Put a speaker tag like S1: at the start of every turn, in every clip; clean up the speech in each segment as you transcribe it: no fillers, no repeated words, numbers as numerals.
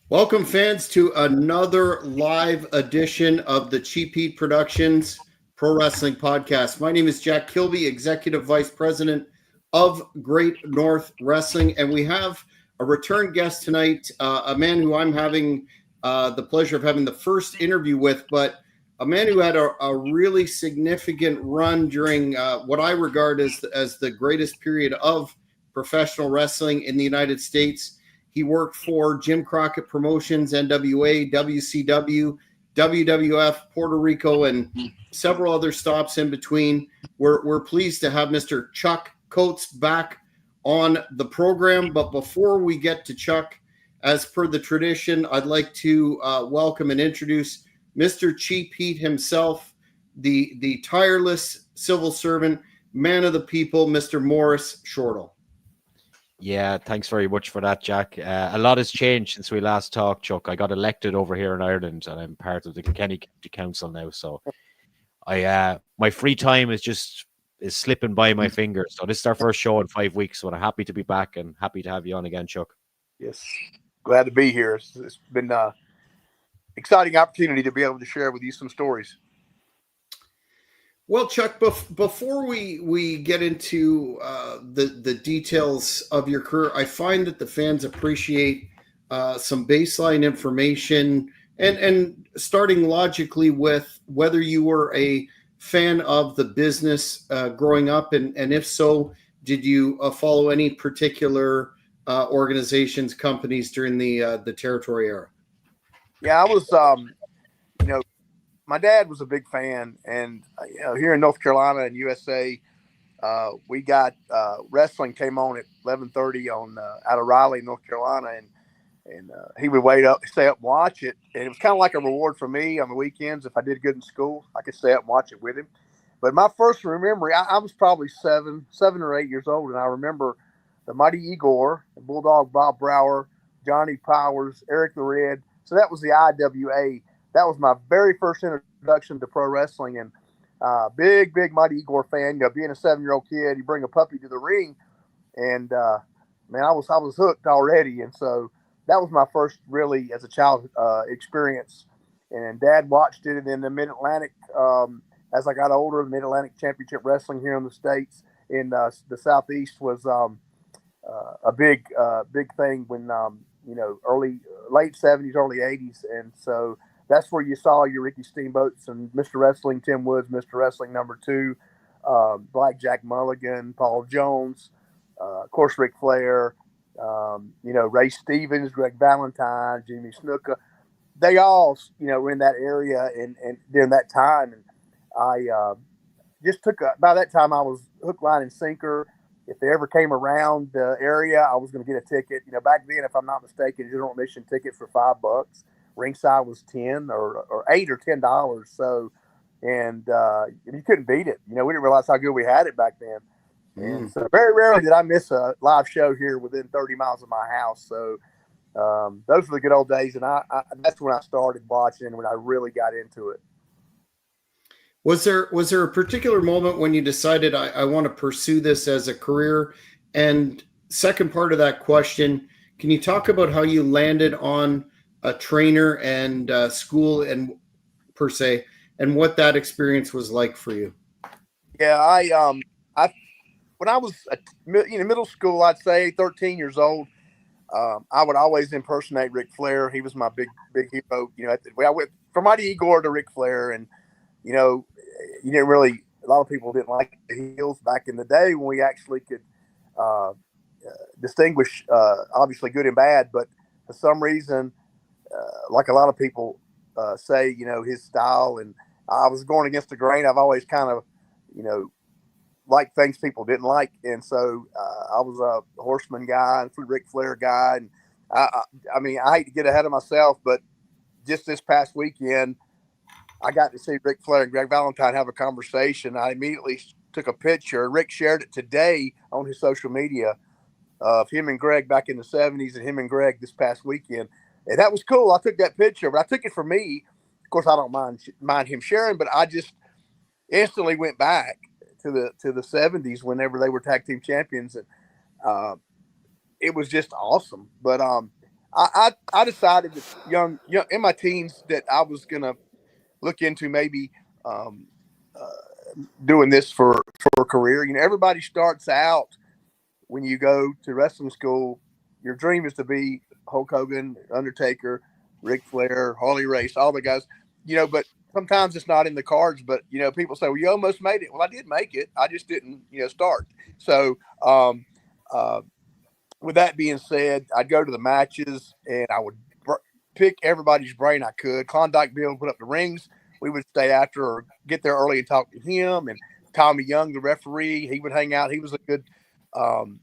S1: Welcome, fans, to another live edition of the Cheap Heat Productions Pro Wrestling Podcast. My name is Jack Kilby, Executive Vice President of Great North Wrestling, and we have a return guest tonight, a man who I'm having the pleasure of having the first interview with, but a man who had a really significant run during what I regard as the greatest period of professional wrestling in the United States. He worked for Jim Crockett Promotions, NWA, WCW, WWF, Puerto Rico, and several other stops in between. We're pleased to have Mr. Chuck Coates back on the program. But before we get to Chuck, as per the tradition, I'd like to welcome and introduce Mr. Cheap Heat himself, the tireless civil servant, man of the people, Mr. Morris Shortle.
S2: Yeah, thanks very much for that, Jack. A lot has changed since we last talked, Chuck. I got elected over here in Ireland, and I'm part of the Kenny County Council now. So my free time is slipping by my fingers. So this is our first show in 5 weeks. So I'm happy to be back and happy to have you on again, Chuck.
S3: Yes, glad to be here. It's been an exciting opportunity to be able to share with you some stories.
S1: Well, Chuck, before we get into the details of your career, I find that the fans appreciate some baseline information and starting logically with whether you were a fan of the business growing up, and if so, did you follow any particular organizations, companies during the territory era?
S3: Yeah, I was, my dad was a big fan, and here in North Carolina and USA, we got wrestling came on at 11:30 on out of Raleigh, North Carolina, and he would stay up and watch it, and it was kind of like a reward for me on the weekends. If I did good in school, I could stay up and watch it with him. But my first memory, I was probably seven or 8 years old, and I remember the Mighty Igor, Bulldog Bob Brower, Johnny Powers, Eric the Red. So that was the IWA. That was my very first introduction to pro wrestling, and big Mighty Igor fan. Being a 7-year-old kid, you bring a puppy to the ring, and man, I was hooked already. And so that was my first really as a child experience. And Dad watched it, and then the Mid Atlantic. As I got older, the Mid Atlantic Championship Wrestling here in the States, in the Southeast, was a big thing when late 70s, early 80s, and so. That's where you saw your Ricky Steamboats and Mr. Wrestling, Tim Woods, Mr. Wrestling #2, Blackjack Mulligan, Paul Jones, of course, Ric Flair, Ray Stevens, Greg Valentine, Jimmy Snuka. They all, were in that area and during that time. And I by that time I was hook, line, and sinker. If they ever came around the area, I was going to get a ticket. Back then, if I'm not mistaken, general admission ticket for $5. Ringside was $10 or $8 or $10. So, and you couldn't beat it. We didn't realize how good we had it back then. And so very rarely did I miss a live show here within 30 miles of my house. So those were the good old days. And I that's when I started watching, when I really got into it.
S1: Was there a particular moment when you decided I want to pursue this as a career? And second part of that question, can you talk about how you landed on a trainer and school and per se, and what that experience was like for you?
S3: Yeah, I when I was middle school, I'd say 13 years old, I would always impersonate Ric Flair. He was my big hero. I went from Mighty Igor to Ric Flair, and you didn't really. A lot of people didn't like the heels back in the day when we actually could distinguish obviously good and bad, but for some reason. Like a lot of people say, his style, and I was going against the grain. I've always kind of, liked things people didn't like, and so I was a Horseman guy and Ric Flair guy, and I hate to get ahead of myself, but just this past weekend, I got to see Ric Flair and Greg Valentine have a conversation. I immediately took a picture. Rick shared it today on his social media of him and Greg back in the 70s and him and Greg this past weekend. And that was cool. I took that picture, but I took it for me. Of course, I don't mind him sharing, but I just instantly went back to the 70s whenever they were tag team champions, and it was just awesome. But I decided that young in my teens that I was gonna look into maybe um, doing this for a career. You know, everybody starts out when you go to wrestling school. Your dream is to be Hulk Hogan, Undertaker, Ric Flair, Harley Race, all the guys. You know, but sometimes it's not in the cards. But you know, people say, "Well, you almost made it." Well, I did make it. I just didn't, start. So, uh, with that being said, I'd go to the matches and I would pick everybody's brain I could. Klondike Bill would put up the rings. We would stay after or get there early and talk to him. And Tommy Young, the referee, he would hang out. He was a good, um,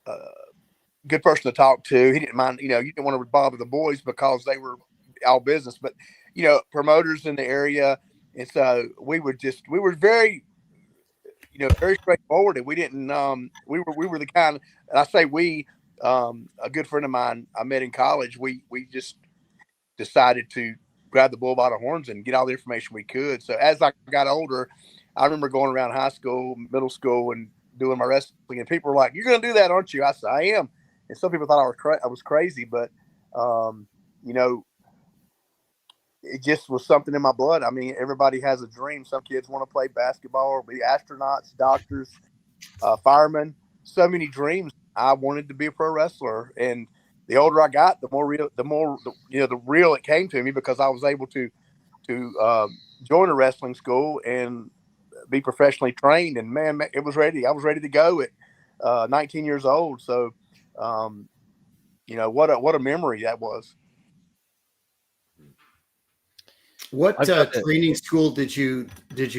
S3: uh, good person to talk to. He didn't mind, you didn't want to bother the boys because they were all business, but promoters in the area. And so we were very, very straightforward. And we didn't, we were the kind, and I say a good friend of mine I met in college, we just decided to grab the bull by the horns and get all the information we could. So as I got older, I remember going around high school, middle school, and doing my wrestling, and people were like, "You're going to do that, aren't you?" I said, "I am." And some people thought I was crazy, but it just was something in my blood. I mean, everybody has a dream. Some kids want to play basketball or be astronauts, doctors, firemen. So many dreams. I wanted to be a pro wrestler, and the older I got, the more real it came to me because I was able to join a wrestling school and be professionally trained. And man, it was ready. I was ready to go at 19 years old. So, what a memory that was.
S1: What training school did you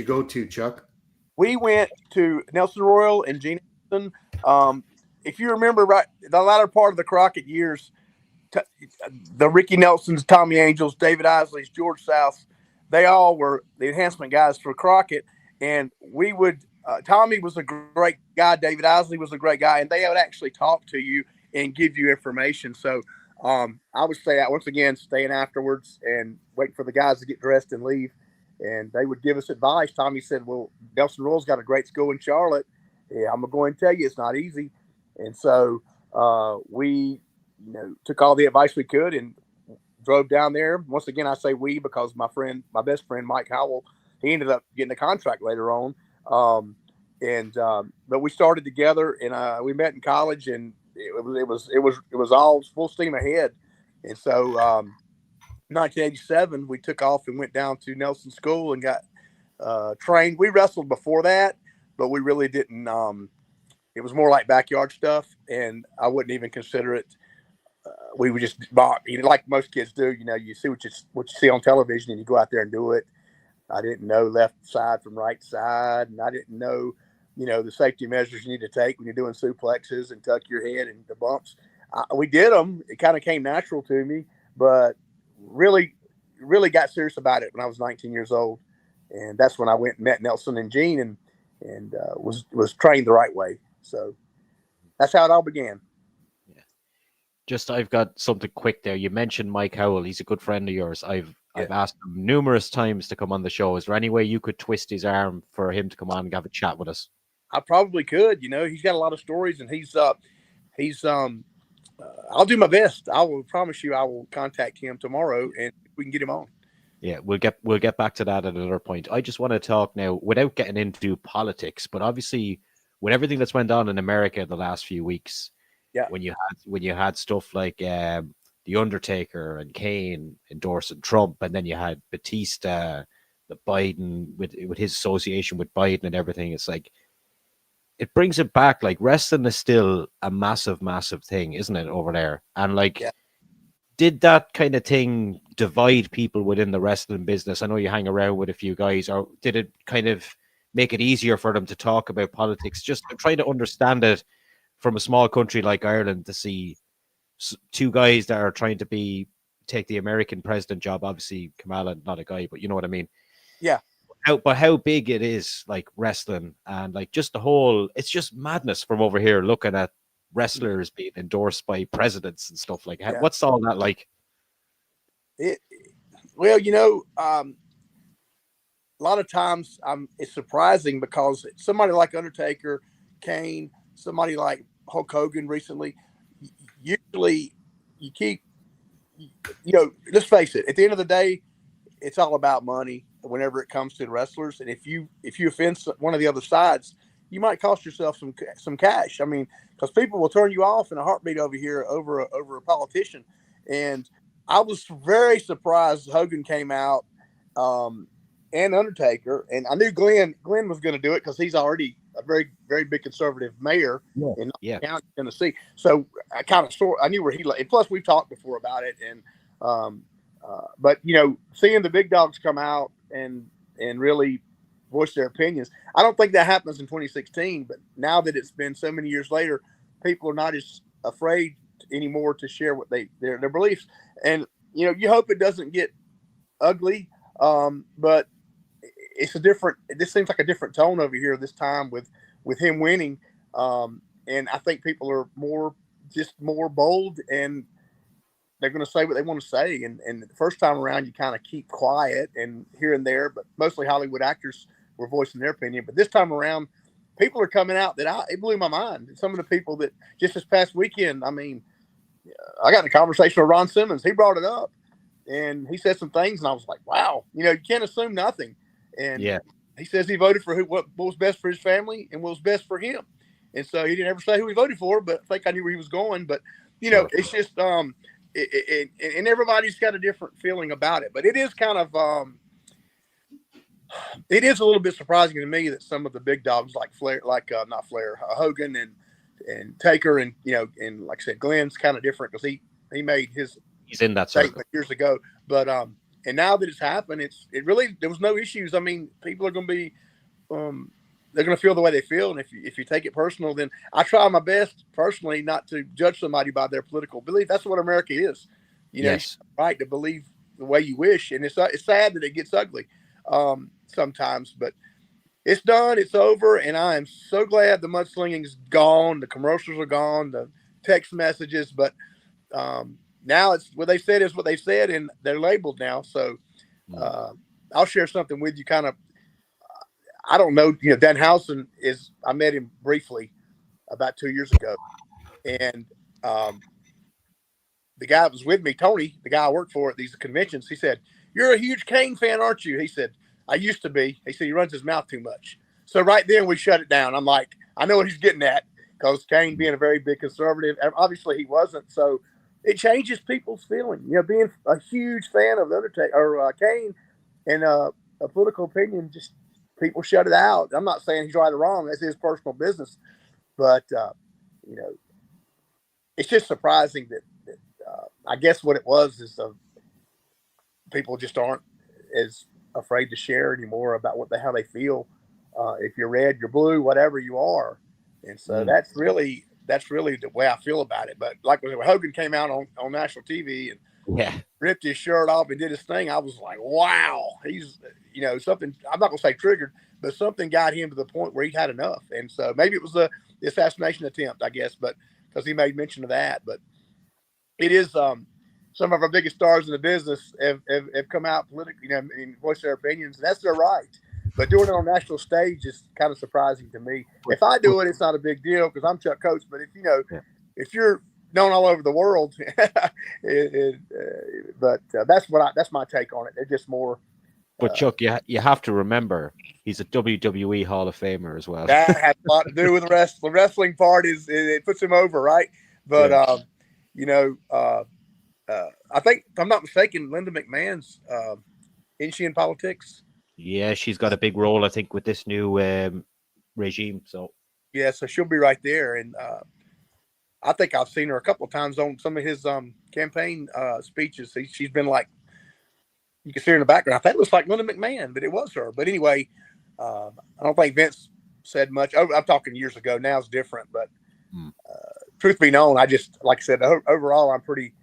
S1: go to, Chuck?
S3: We went to Nelson Royal and Gene Anderson. If you remember right, the latter part of the Crockett years, the Ricky Nelsons, Tommy Angels, David Isleys, George Souths, they all were the enhancement guys for Crockett. And we would, Tommy was a great guy. David Isley was a great guy. And they would actually talk to you and give you information. So I would stay out, once again, staying afterwards and waiting for the guys to get dressed and leave. And they would give us advice. Tommy said, "Well, Nelson Royal's got a great school in Charlotte. Yeah, I'm going to go and tell you it's not easy." And so we, took all the advice we could and drove down there. Once again, I say we because my best friend, Mike Howell, he ended up getting a contract later on. But we started together and we met in college, and it was all full steam ahead. And so 1987, we took off and went down to Nelson School and got trained. We wrestled before that, but we really didn't. It was more like backyard stuff, and I wouldn't even consider it. We would just like most kids do. You see what you see on television, and you go out there and do it. I didn't know left side from right side, and I didn't know, the safety measures you need to take when you're doing suplexes and tuck your head and the bumps. We did them. It kind of came natural to me, but really got serious about it when I was 19 years old, and that's when I went and met Nelson and Gene and was trained the right way. So that's how it all began.
S2: Just, I've got something quick there. You mentioned Mike Howell. He's a good friend of yours. I've asked him numerous times to come on the show. Is there any way you could twist his arm for him to come on and have a chat with us?
S3: I probably could. He's got a lot of stories, and he's I'll do my best. I will promise you I will contact him tomorrow and we can get him on.
S2: Yeah, we'll get back to that at another point. I just want to talk now without getting into politics, but obviously with everything that's went on in America the last few weeks, when you had stuff like The Undertaker and Kane endorsing Trump, and then you had Batista, the Biden with his association with Biden and everything, it's like it brings it back. Like, wrestling is still a massive, massive thing, isn't it, over there? And did that kind of thing divide people within the wrestling business? I know you hang around with a few guys, or did it kind of make it easier for them to talk about politics? Just trying to understand it from a small country like Ireland, to see two guys that are trying to take the American president job. Obviously, Kamala, not a guy, but you know what I mean?
S3: Yeah.
S2: How big it is, like, wrestling, and like just the whole, it's just madness from over here looking at wrestlers being endorsed by presidents and stuff like that. Yeah. What's all that like?
S3: Well, a lot of times it's surprising because somebody like Undertaker, Kane, somebody like Hulk Hogan recently, usually you keep let's face it. At the end of the day, it's all about money. Whenever it comes to the wrestlers, and if you offend one of the other sides, you might cost yourself some cash. I mean, because people will turn you off in a heartbeat over here over a politician. And I was very surprised Hogan came out, and Undertaker, and I knew Glenn was going to do it because he's already a very, very big conservative mayor in County, Tennessee. So I knew where he lay. And plus, we've talked before about it. And but seeing the big dogs come out and really voice their opinions, I don't think that happens in 2016. But now that it's been so many years later, people are not as afraid anymore to share what their beliefs. And you hope it doesn't get ugly. But this seems like a different tone over here this time with him winning. And I think people are more bold, and they're going to say what they want to say. And the first time around, you kind of keep quiet and here and there, but mostly Hollywood actors were voicing their opinion. But this time around, people are coming out it blew my mind. Some of the people that just this past weekend, I mean, I got in a conversation with Ron Simmons. He brought it up and he said some things, and I was like, wow, you can't assume nothing. And he says he voted for what was best for his family and what was best for him. And so he didn't ever say who he voted for, but I think I knew where he was going. But, it's just, and everybody's got a different feeling about it. But it is kind of, it is a little bit surprising to me that some of the big dogs like Hogan and Taker and like I said, Glenn's kind of different because he made he's
S2: in that statement
S3: years ago. But and now that it's happened, there was no issues. I mean, people are going to be they're going to feel the way they feel, and if you take it personal, then I try my best personally not to judge somebody by their political belief. That's what America is.
S2: Yes.
S3: You're right to believe the way you wish, and it's sad that it gets ugly sometimes, but it's done. It's over, and I am so glad the mudslinging's gone. The commercials are gone. The text messages, but now it's what they said is what they said, and they're labeled now. So I'll share something with you. Kind of, I don't know. Danhausen I met him briefly about 2 years ago, and the guy that was with me, Tony, the guy I work for at these conventions, he said, "You're a huge Kane fan, aren't you?" He said, "I used to be." He said, "He runs his mouth too much." So right then we shut it down. I'm like, I know what he's getting at, because Kane being a very big conservative, obviously he wasn't. So it changes people's feeling. Being a huge fan of Undertaker or Kane and a political opinion, just people shut it out. I'm not saying he's right or wrong. That's his personal business. But, it's just surprising that I guess what it was is people just aren't as afraid to share anymore about how they feel. If you're red, you're blue, whatever you are. And so that's really the way I feel about it. But like when Hogan came out on national TV and ripped his shirt off and did his thing, I was like, wow, he's, something, I'm not going to say triggered, but something got him to the point where he'd had enough. And so maybe it was the assassination attempt, I guess, but because he made mention of that. But it is some of our biggest stars in the business have come out politically, and voiced their opinions, and that's their right. But doing it on national stage is kind of surprising to me. If I do it, it's not a big deal because I'm Chuck Coates. But if you're known all over the world, but that's my take on it. They're just more.
S2: But Chuck, you have to remember he's a WWE Hall of Famer as well.
S3: That has a lot to do with the wrestling. The wrestling part it puts him over, right? But I think, if I'm not mistaken, Linda McMahon's isn't she in politics?
S2: Yeah, she's got a big role, I think, with this new regime. So
S3: so she'll be right there, and I think I've seen her a couple of times on some of his campaign speeches. She's been like, you can see her in the background. I think it looks like Linda McMahon, but it was her. But anyway, I don't think Vince said much. I'm talking years ago. Now it's different, but truth be known, I just, like I said, overall, I'm pretty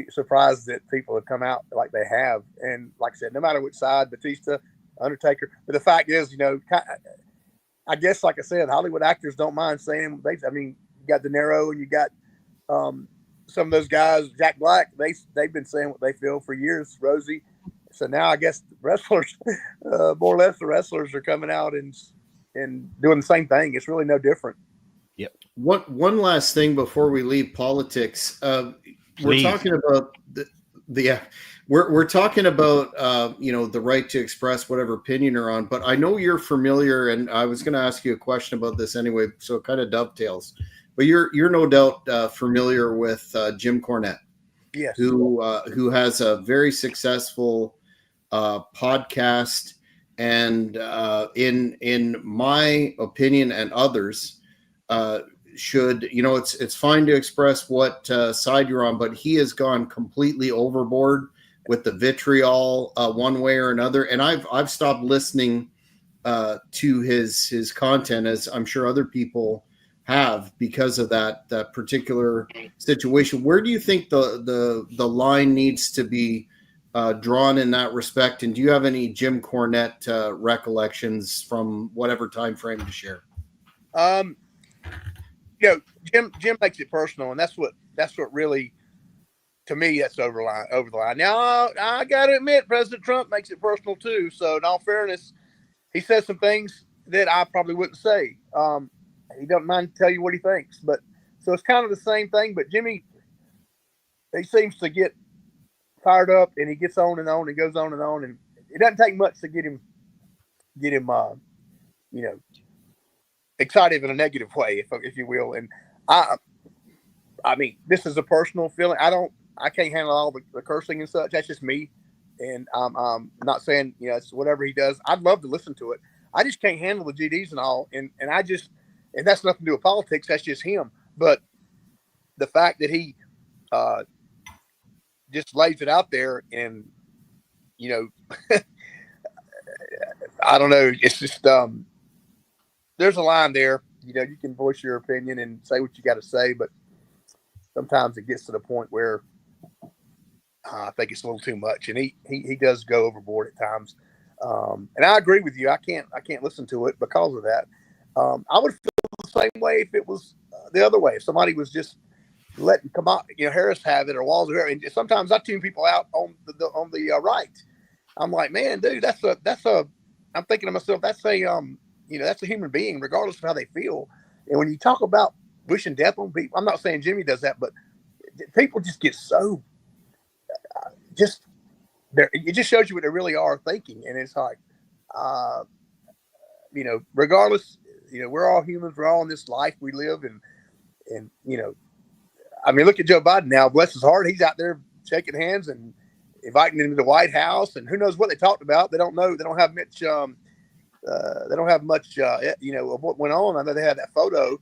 S3: surprised that people have come out like they have. And like I said, no matter which side, Batista, Undertaker. But the fact is, I guess, like I said, Hollywood actors don't mind saying, you got De Niro and you got some of those guys, Jack Black, they've been saying what they feel for years, Rosie. So now I guess wrestlers, more or less the wrestlers are coming out and doing the same thing. It's really no different.
S2: Yep.
S1: One last thing before we leave politics. we're talking about we're talking about the right to express whatever opinion you're on, but I know you're familiar, and I was going to ask you a question about this anyway, so it kind of dovetails. But you're no doubt familiar with Jim Cornette,
S3: Yes,
S1: who has a very successful podcast, and in my opinion and others, it's fine to express what side you're on, but he has gone completely overboard with the vitriol one way or another, and I've stopped listening to his content, as I'm sure other people have, because of that particular situation. Where do you think the line needs to be drawn in that respect? And do you have any Jim Cornette recollections from whatever time frame to share?
S3: Jim makes it personal, and that's what really, to me, that's over the line. Now, I got to admit, President Trump makes it personal too. So, in all fairness, he says some things that I probably wouldn't say. He doesn't mind to tell you what he thinks, but so it's kind of the same thing. But Jimmy, he seems to get fired up, and he gets on and on and goes on, and it doesn't take much to get him, excited in a negative way, if you will. And I mean, this is a personal feeling. I can't handle all the cursing and such. That's just me. And I'm not saying, it's whatever he does. I'd love to listen to it. I just can't handle the GDs and all. And that's nothing to do with politics. That's just him. But the fact that he just lays it out there, and, I don't know. It's just, there's a line there. You can voice your opinion and say what you got to say, but sometimes it gets to the point where I think it's a little too much, and he does go overboard at times. And I agree with you. I can't listen to it because of that. I would feel the same way if it was the other way. If somebody was just letting Harris have it, or Walls, or and sometimes I tune people out on the right. I'm like, man, dude, that's a. I'm thinking to myself, that's a human being, regardless of how they feel. And when you talk about wishing death on people, I'm not saying Jimmy does that, but people just get so it just shows you what they really are thinking. And it's like, regardless, we're all humans. We're all in this life we live. And I mean, look at Joe Biden now, bless his heart. He's out there shaking hands and inviting him to the White House, and who knows what they talked about. They don't know. They don't have much, of what went on. I know they had that photo,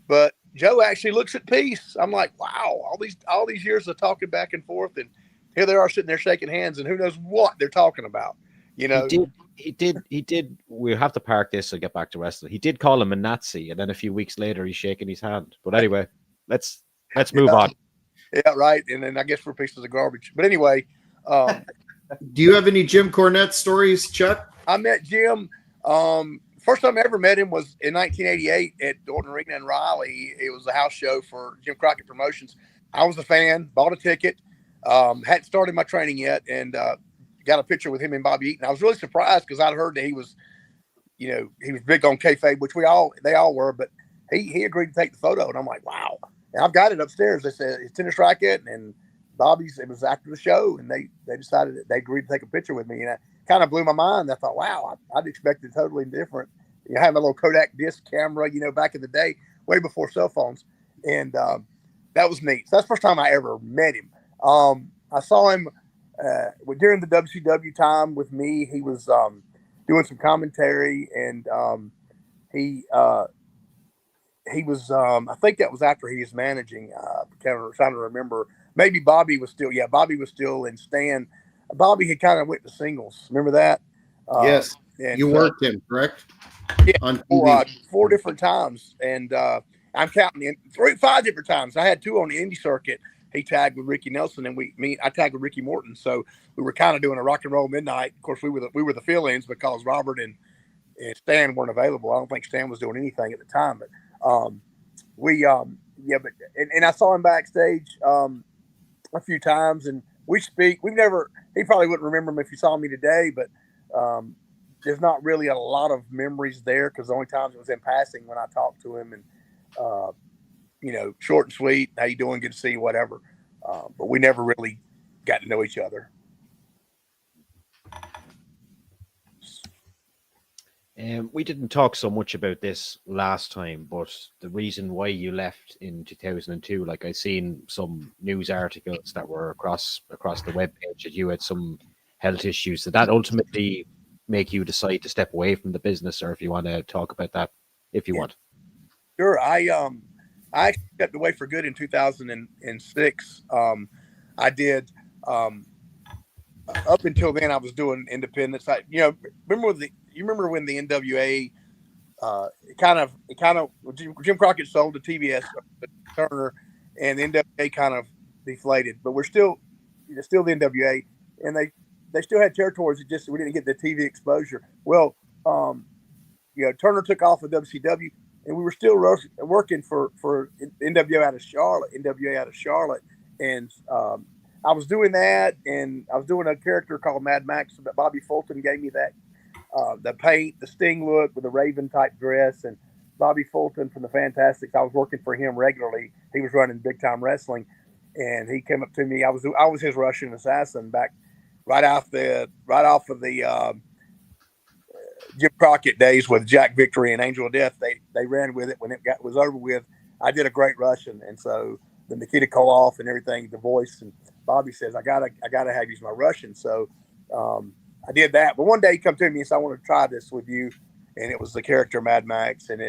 S3: but Joe actually looks at peace. I'm like, wow, all these years of talking back and forth, and here they are sitting there shaking hands, and who knows what they're talking about. He did.
S2: We have to park this and get back to wrestling. He did call him a Nazi, and then a few weeks later, he's shaking his hand. But anyway, let's move on.
S3: Yeah, right. And then I guess we're pieces of garbage. But anyway,
S1: do you have any Jim Cornette stories, Chuck?
S3: I met Jim. First time I ever met him was in 1988 at Dorton Arena in Raleigh. It was a house show for Jim Crockett Promotions. I was a fan, bought a ticket, hadn't started my training yet, and got a picture with him and Bobby Eaton. I was really surprised because I'd heard that he was big on kayfabe, which they all were, but he agreed to take the photo, and I'm like, wow. And I've got it upstairs. They said it's tennis racket and Bobby's. It was after the show, and they decided that they agreed to take a picture with me, and it kind of blew my mind. I thought, wow, I'd expected totally different. Having a little Kodak disc camera, back in the day, way before cell phones, and that was neat. So that's the first time I ever met him. I saw him during the WCW time with me. He was doing some commentary, and he was. I think that was after he was managing. Kind of trying to remember. Maybe Bobby was still. Yeah, Bobby was still in Stan. Bobby had kind of went to singles. Remember that?
S1: Yes. You worked him, correct?
S3: Yeah,
S1: on TV.
S3: Four different times, and I'm counting 5 different times. I had 2 on the indie circuit. He tagged with Ricky Nelson, and I tagged with Ricky Morton. So we were kind of doing a rock and roll midnight. Of course, we were the fill-ins because Robert and Stan weren't available. I don't think Stan was doing anything at the time, but I saw him backstage a few times, and we speak. He probably wouldn't remember him if he saw me today, but there's not really a lot of memories there because the only times it was in passing when I talked to him, and short and sweet. How you doing? Good to see you. Whatever. but we never really got to know each other.
S2: We didn't talk so much about this last time, but the reason why you left in 2002, like I seen some news articles that were across the webpage that you had some health issues. Did that ultimately make you decide to step away from the business, or if you want to talk about that, if you want?
S3: Sure. I stepped away for good in 2006. I did. Up until then, I was doing independence. Remember when the NWA Jim Crockett sold to TBS Turner, and the NWA kind of deflated, but we're still still the NWA, and they still had territories. It just we didn't get the TV exposure. Well, Turner took off with WCW, and we were still working for NWA out of Charlotte, and I was doing that, and I was doing a character called Mad Max that Bobby Fulton gave me that. The paint, the Sting look with the Raven type dress, and Bobby Fulton from the Fantastics. I was working for him regularly. He was running Big Time Wrestling, and he came up to me. I was his Russian assassin back right off of the Jim Crockett days with Jack Victory and Angel of Death. They ran with it when it was over with. I did a great Russian, and so the Nikita Koloff and everything, the voice, and Bobby says I gotta have you as my Russian. So I did that. But one day he come to me and said, I want to try this with you. And it was the character Mad Max. And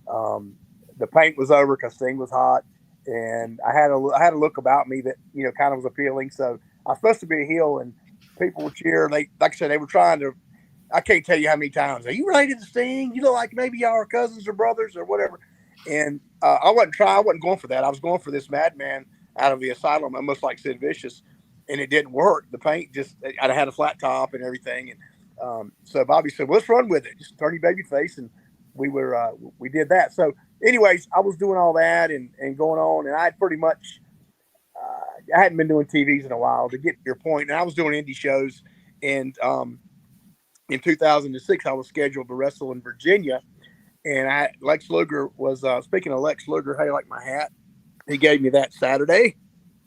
S3: the paint was over because Sting was hot. And I had a look about me that, kind of was appealing. So I was supposed to be a heel, and people would cheer. Like I said, they were trying to, I can't tell you how many times, are you related to Sting? You look like maybe y'all are cousins or brothers or whatever. And I wasn't going for that. I was going for this madman out of the asylum, almost like Sid Vicious. And it didn't work. The paint I had a flat top and everything. And so Bobby said, well, let's run with it. Just turn your baby face. And we did that. So anyways, I was doing all that and going on. And I had pretty much, I hadn't been doing TVs in a while, to get to your point. And I was doing indie shows. And in 2006, I was scheduled to wrestle in Virginia. And Lex Luger was, speaking of Lex Luger, how you like my hat? He gave me that Saturday.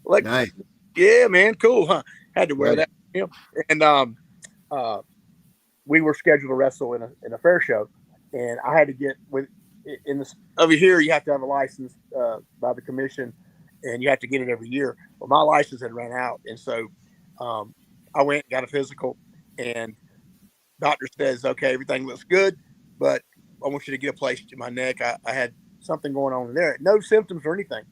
S1: Nice.
S3: Yeah, man, cool, huh? Had to wear that. And we were scheduled to wrestle in a fair show, and I had to get over here. You have to have a license by the commission, and you have to get it every year. Well, my license had ran out, and so I went and got a physical, and doctor says, "Okay, everything looks good, but I want you to get a place to my neck. I had something going on in there, no symptoms or anything,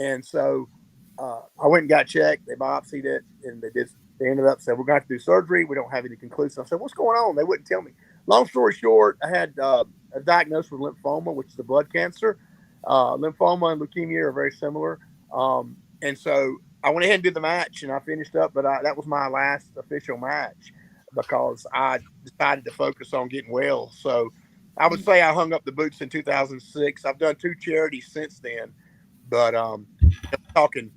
S3: and so." I went and got checked. They biopsied it, and they ended up saying, we're going to have to do surgery. We don't have any conclusive. I said, what's going on? They wouldn't tell me. Long story short, I had a diagnosis with lymphoma, which is a blood cancer. Lymphoma and leukemia are very similar. And so I went ahead and did the match, and I finished up, but that was my last official match because I decided to focus on getting well. So I would say I hung up the boots in 2006. I've done 2 charities since then, but I'm talking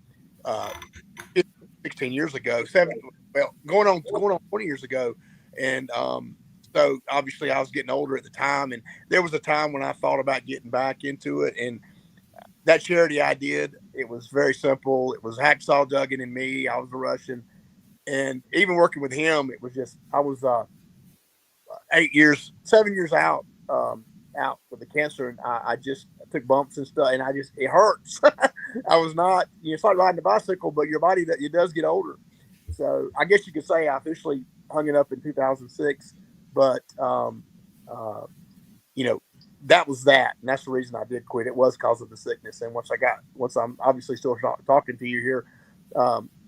S3: 16 years ago, going on 20 years ago. And so obviously I was getting older at the time, and there was a time when I thought about getting back into it. And that charity I did, it was very simple. It was Hacksaw Duggan and me. I was a Russian, and even working with him, it was just, I was 7 years out with the cancer, and I took bumps and stuff, and it hurts. I was not, it's like riding a bicycle, but your body, it does get older. So I guess you could say I officially hung it up in 2006, but that was that, and that's the reason I did quit. It was because of the sickness, and once I'm obviously still talking to you here,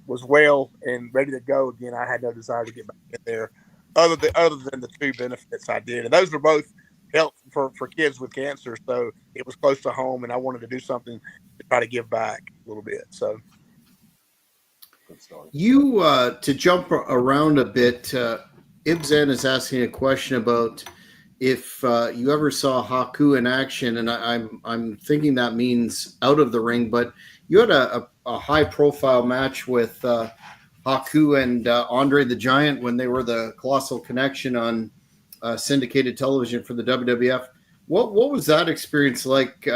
S3: was well and ready to go again, I had no desire to get back in there, other than the 2 benefits I did, and those were both help for kids with cancer. So it was close to home, and I wanted to do something to try to give back a little bit. So
S1: you to jump around a bit, Ibzen is asking a question about if you ever saw Haku in action, and I'm thinking that means out of the ring, but you had a high profile match with Haku and Andre the Giant when they were the Colossal Connection on syndicated television for the WWF. What was that experience like,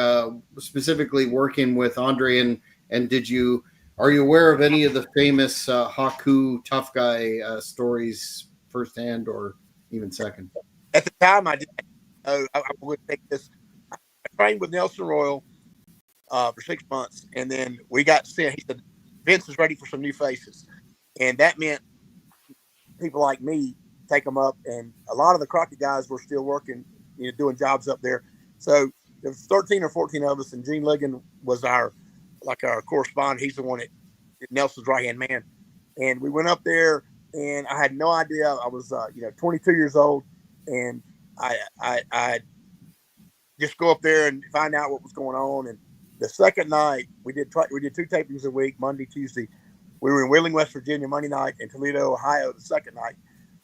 S1: specifically working with Andre, and did you Are you aware of any of the famous Haku tough guy stories firsthand or even second?
S3: At the time, I did. I would take this. I trained with Nelson Royal for 6 months, and then we got sent. He said, "Vince is ready for some new faces," and that meant people like me take them up. And a lot of the Crockett guys were still working, doing jobs up there. So there was 13 or 14 of us, and Gene Ligon was our correspondent. He's the one that Nelson's right hand man, and we went up there, and I had no idea. I was 22 years old, and I just go up there and find out what was going on. And the second night we did 2 tapings a week, Monday, Tuesday. We were in Wheeling, West Virginia, Monday night, and Toledo, Ohio, the second night.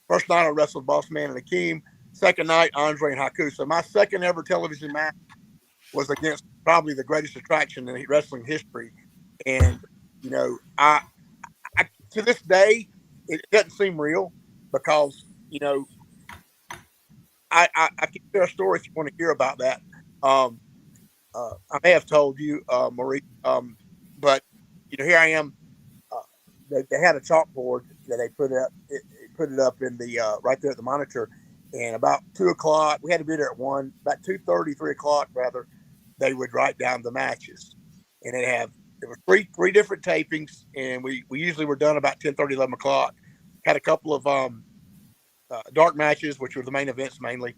S3: First night I wrestled Boss Man and Akeem. Second night, Andre and Haku. So my second ever television match was against probably the greatest attraction in wrestling history. And I to this day it doesn't seem real because I can share a story if you want to hear about that. I may have told you, Marie, but here I am. They had a chalkboard that they put it up in the right there at the monitor, and about 2:00, we had to be there at 1. About 2:30, 3:00 rather, they would write down the matches, and there were three different tapings, and we usually were done about 10:30, 11:00. Had a couple of dark matches, which were the main events mainly,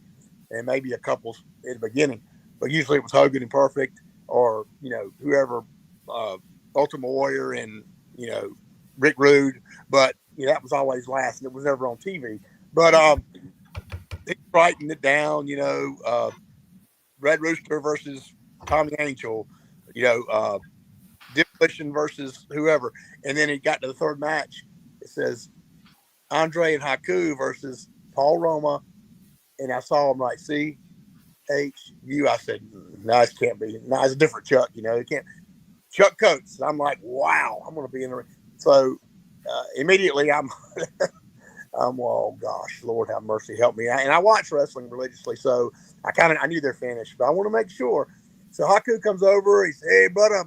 S3: and maybe a couple in the beginning, but usually it was Hogan and Perfect, or whoever, Ultimate Warrior and Rick Rude, but that was always last, and it was never on TV. But they writing it down, Red Rooster versus Tommy Angel, Demolition versus whoever, and then it got to the third match. It says Andre and Haku versus Paul Roma, and I saw him like CHU. I said, no, it can't be. No, it's a different Chuck. It can't. Chuck Coates. I'm like, wow, I'm going to be in the ring. So immediately I'm, oh gosh, Lord have mercy, help me. And I watch wrestling religiously, so I knew they're finished, but I want to make sure. So Haku comes over. He said, hey, brother,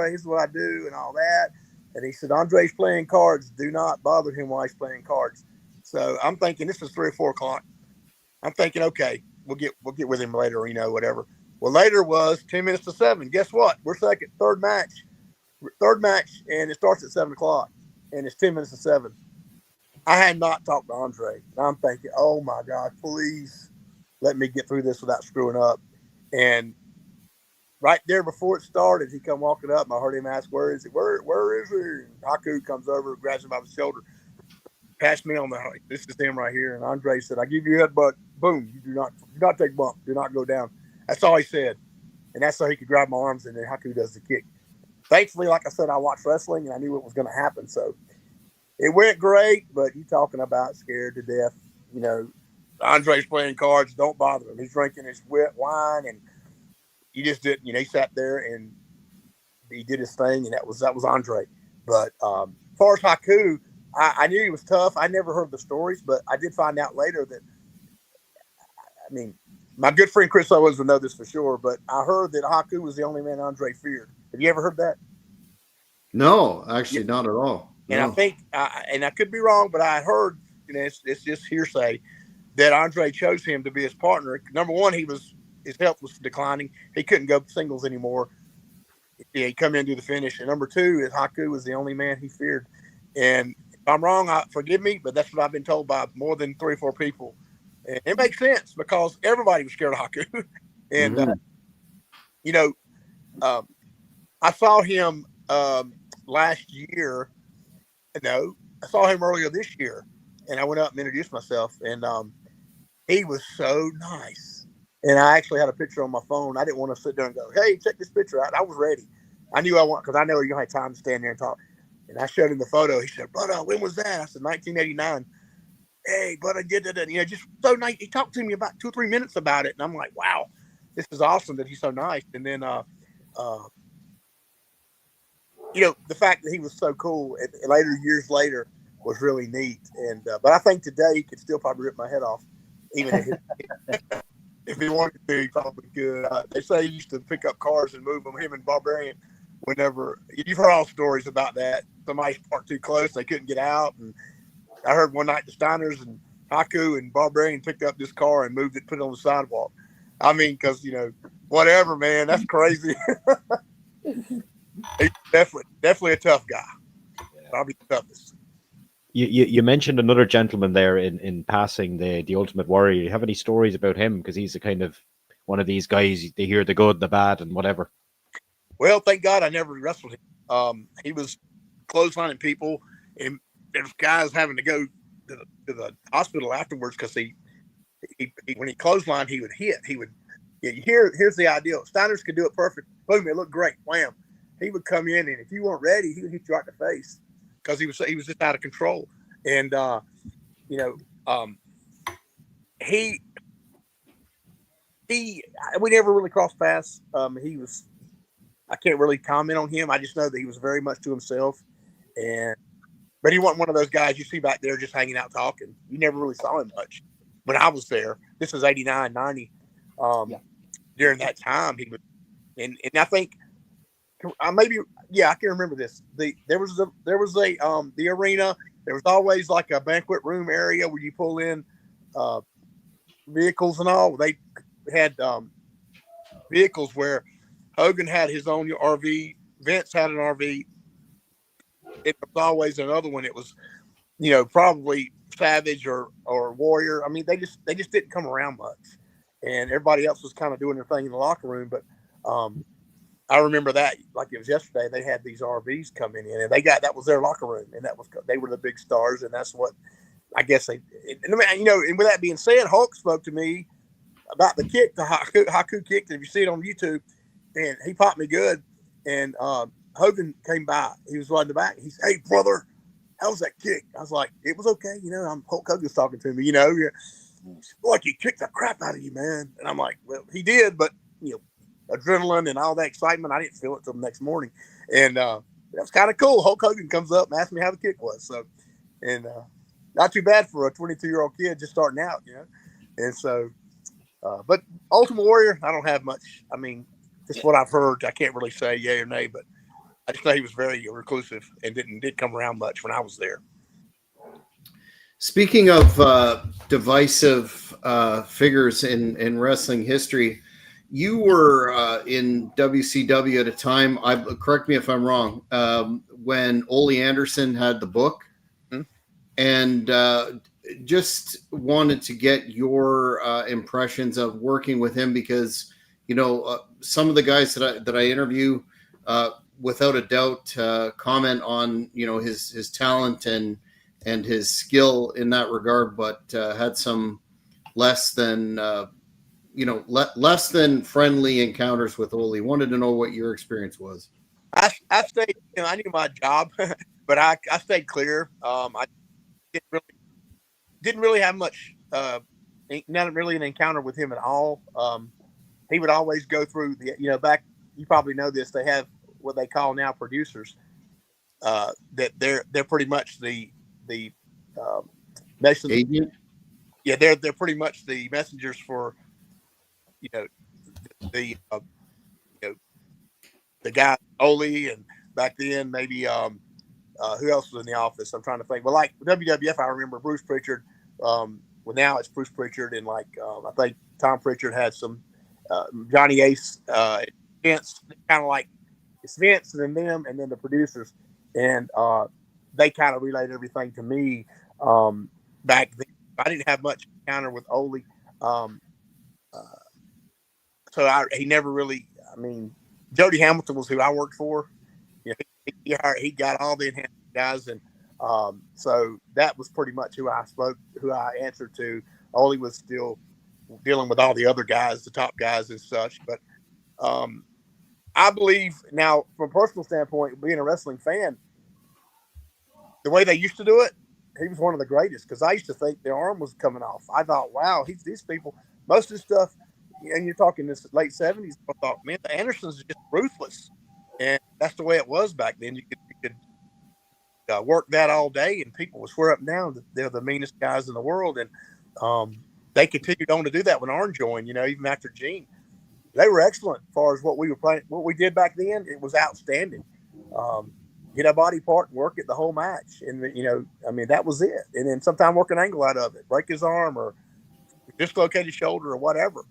S3: here's what I do and all that. And he said, Andre's playing cards. Do not bother him while he's playing cards. So I'm thinking this is 3 or 4 o'clock. I'm thinking, okay, we'll get with him later, whatever. Well, later was 10 minutes to 7. Guess what? We're third match, and it starts at 7 o'clock, and it's 10 minutes to 7. I had not talked to Andre. And I'm thinking, oh my God, please let me get through this without screwing up. And right there before it started, he come walking up, and I heard him ask, where is he? Where is he? And Haku comes over, grabs him by the shoulder, passed me on this is him right here. And Andre said, I give you a headbutt. Boom. You do not take bump. Do not go down. That's all he said. And that's so he could grab my arms, and then Haku does the kick. Thankfully, like I said, I watched wrestling, and I knew what was going to happen. So it went great, but you talking about scared to death. Andre's playing cards. Don't bother him. He's drinking his wet wine, and he just didn't. He sat there and he did his thing, and that was Andre. But as far as Haku, I knew he was tough. I never heard the stories, but I did find out later that, my good friend Chris Owens would know this for sure, but I heard that Haku was the only man Andre feared. Have you ever heard that?
S1: No, actually, not at all. No.
S3: And I think, and I could be wrong, but I heard, it's just hearsay, that Andre chose him to be his partner. Number one, his health was declining. He couldn't go singles anymore. He'd come in and do the finish. And number two is Haku was the only man he feared. And if I'm wrong, forgive me, but that's what I've been told by more than 3 or 4 people. And it makes sense because everybody was scared of Haku. And, I saw him last year. No, I saw him earlier this year, and I went up and introduced myself, and he was so nice. And I actually had a picture on my phone. I didn't want to sit there and go, hey, check this picture out. I was ready. I knew I want, because I know you don't have time to stand there and talk. And I showed him the photo. He said, brother, when was that? I said, 1989. Hey, brother, just so nice. He talked to me about 2 or 3 minutes about it. And I'm like, wow, this is awesome that he's so nice. And then, the fact that he was so cool years later was really neat. And, but I think today he could still probably rip my head off, even if he wanted to, he probably could. They say he used to pick up cars and move them, him and Barbarian. whenever you've heard all stories about that, somebody's parked too close, they couldn't get out. And I heard one night the Steiners and Haku and Barbarian picked up this car and moved it, put it on the sidewalk. I mean, because, whatever, man, that's crazy. He's definitely a tough guy. Probably the toughest.
S2: You mentioned another gentleman there in passing, the Ultimate Warrior. You have any stories about him? Because he's a kind of one of these guys, they hear the good, the bad, and whatever.
S3: Well, thank God I never wrestled him. He was clotheslining people, and there's guys having to go to the hospital afterwards because he when he clotheslined, he would hit. He would. Here's the ideal. Steiners could do it perfect. Boom, it looked great. Wham. He would come in, and if you weren't ready, he would hit you right in the face because he was just out of control. And we never really crossed paths. I can't really comment on him. I just know that he was very much to himself, but he wasn't one of those guys you see back there just hanging out talking. You never really saw him much when I was there. This was 89, 90. During that time, he was, and I think I can remember this. There was the arena. There was always like a banquet room area where you pull in vehicles and all. They had vehicles where Hogan had his own RV. Vince had an RV. It was always another one. It was, probably Savage or Warrior. I mean, they just didn't come around much, and everybody else was kind of doing their thing in the locker room. But I remember that like it was yesterday. They had these RVs coming in, and that was their locker room, and they were the big stars, and that's what I guess they. And with that being said, Hulk spoke to me about the kick, the Haku kick. If you see it on YouTube, and he popped me good, and Hogan came by. He was riding the back. He said, "Hey, brother, how was that kick?" I was like, "It was okay." I'm Hulk Hogan's talking to me. Like he kicked the crap out of you, man. And I'm like, "Well, he did, but adrenaline and all that excitement, I didn't feel it till the next morning." And that was kind of cool. Hulk Hogan comes up and asks me how the kick was. So, and not too bad for a 22-year-old kid just starting out, And so, but Ultimate Warrior, I don't have much. I mean, just what I've heard. I can't really say yay or nay, but I just know he was very reclusive and didn't come around much when I was there.
S1: Speaking of divisive figures in wrestling history, you were in WCW at a time, correct me if I'm wrong, when Ole Anderson had the book.
S3: Mm-hmm.
S1: And just wanted to get your impressions of working with him because, some of the guys that I interview, without a doubt, comment on, his talent and his skill in that regard, but had some less than friendly encounters with Ole. Wanted to know what your experience was.
S3: I stayed. I knew my job, but I stayed clear. I didn't really have much. Not really an encounter with him at all. He would always go through the. Back, you probably know this. They have what they call now producers. That they're pretty much the messenger.
S1: Agent?
S3: Yeah, they're pretty much the messengers for the guy Ole, and back then maybe who else was in the office? I'm trying to think. Well, like WWF, I remember Bruce Pritchard. Well, now it's Bruce Pritchard, and I think Tom Pritchard had some Johnny Ace, Vince, kind of like it's Vince and then them, and then the producers, and they kind of relayed everything to me back then. I didn't have much encounter with Ole, so he never really. I mean, Jody Hamilton was who I worked for. He got all the enhanced guys, and so that was pretty much who I answered to. Ole was still dealing with all the other guys, the top guys and such. But I believe now, from a personal standpoint, being a wrestling fan, the way they used to do it, he was one of the greatest, because I used to think their arm was coming off. I thought, wow, these people, most of the stuff, and you're talking this late 70s, I thought, man, the Andersons are just ruthless. And that's the way it was back then. You could work that all day, and people would swear up and down that they're the meanest guys in the world. And they continued on to do that when Arn joined, even after Gene. they were excellent as far as what we were playing. What we did back then, it was outstanding. Get a body part and work it the whole match. And, that was it. And then sometime work an angle out of it, break his arm or dislocate his shoulder or whatever.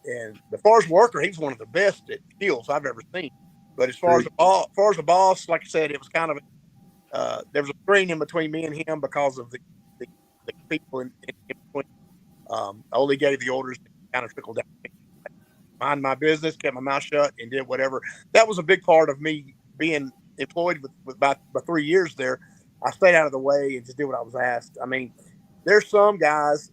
S3: And as far as worker, he's one of the best at heels I've ever seen. But as far as the boss, like I said, it was kind of there was a screen in between me and him because of the people in between. Ole gave the orders to kind of trickle down. Mind my business, kept my mouth shut, and did whatever. That was a big part of me being employed with about 3 years there. I stayed out of the way and just did what I was asked. I mean, there's some guys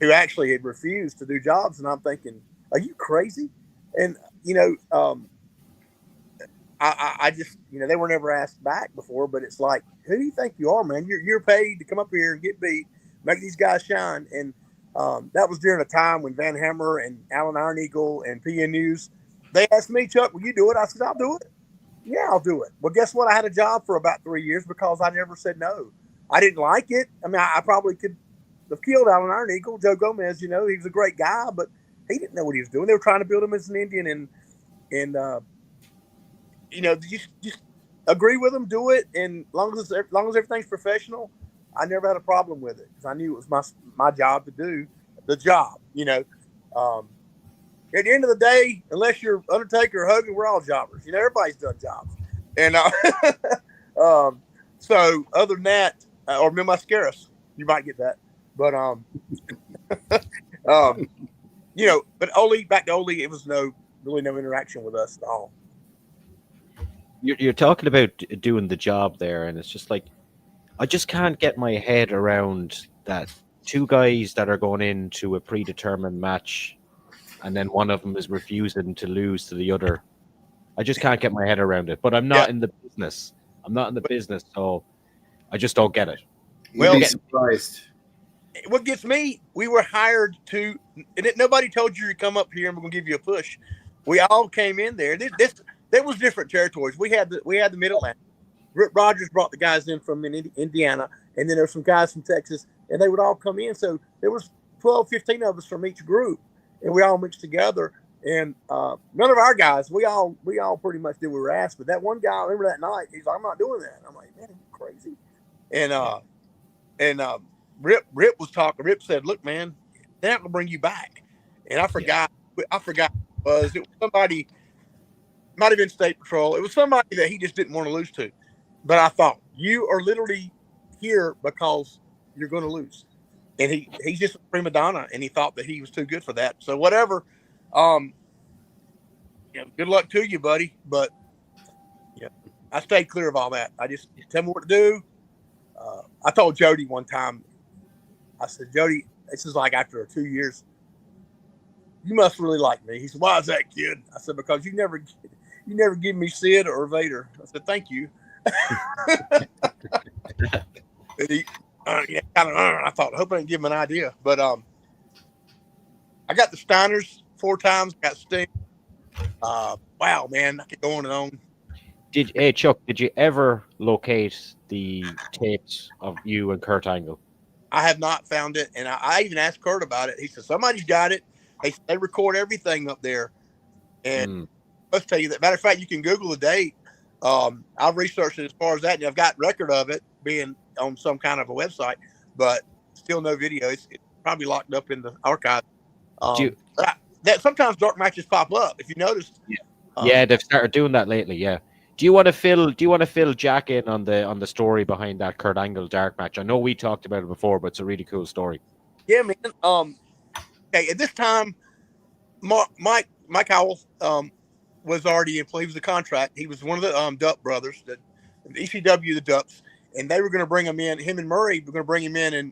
S3: who actually had refused to do jobs, and I'm thinking, are you crazy? And I just, they were never asked back before, but it's like, who do you think you are, man? You're paid to come up here and get beat, make these guys shine. And that was during a time when Van Hammer and Alan Iron Eagle and PN News, they asked me, Chuck, will you do it? I said, I'll do it. Yeah, I'll do it. Well, guess what? I had a job for about 3 years because I never said no. I didn't like it. I mean, I probably could have killed Alan Iron Eagle. Joe Gomez, he was a great guy, but he didn't know what he was doing. They were trying to build him as an Indian, and just agree with him, do it, and as long as everything's professional, I never had a problem with it because I knew it was my job to do the job. At the end of the day, unless you're Undertaker or Hogan, we're all jobbers. Everybody's done jobs, and so other than that, or Mil Mascaras, you might get that, but but Ole, back to Ole, it was really no interaction with us at all.
S2: You're talking about doing the job there, and it's just like, I just can't get my head around that two guys that are going into a predetermined match, and then one of them is refusing to lose to the other. I just can't get my head around it. But I'm not in the business. So I just don't get it.
S1: Well, you'd be surprised.
S3: What gets me, we were hired to, and nobody told you to come up here and we're going to give you a push. We all came in there. There was different territories. We had the Mid-Atlantic. Rip Rogers brought the guys in from Indiana, and then there were some guys from Texas, and they would all come in. So there was 12, 15 of us from each group, and we all mixed together. And none of our guys, we all pretty much did what we were asked. But that one guy, I remember that night, he's like, I'm not doing that. I'm like, man, you're crazy. And Rip was talking. Rip said, look, man, they're not going to bring you back. And I forgot who it was. It was somebody, might have been State Patrol. It was somebody that he just didn't want to lose to. But I thought, you are literally here because you're going to lose. And he's just a prima donna, and he thought that he was too good for that. So whatever. Good luck to you, buddy. But I stayed clear of all that. I just tell me what to do. I told Jody one time, I said, Jody, this is like after 2 years, you must really like me. He said, why is that, kid? I said, because you never give me Sid or Vader. I said, thank you. I thought, hope I didn't give him an idea. But I got the Steiners 4 times, got Sting. Wow, man, I could go on and on.
S2: Hey, Chuck, did you ever locate the tapes of you and Kurt Angle?
S3: I have not found it, and I even asked Kurt about it. He said, somebody's got it. They record everything up there. And let's tell you that. Matter of fact, you can Google the date. I've researched it as far as that, and I've got record of it being on some kind of a website, but still no video. It's probably locked up in the archive. That sometimes dark matches pop up, if you noticed.
S2: Yeah, they've started doing that lately. Yeah. Do you want to fill Jack in on the story behind that Kurt Angle dark match? I know we talked about it before, but it's a really cool story.
S3: Yeah, man. Okay, at this time, Mike Howell was already in play. He was a contract. He was one of the Duck brothers, the ECW, the Ducks, and they were going to bring him in. Him and Murray were going to bring him in and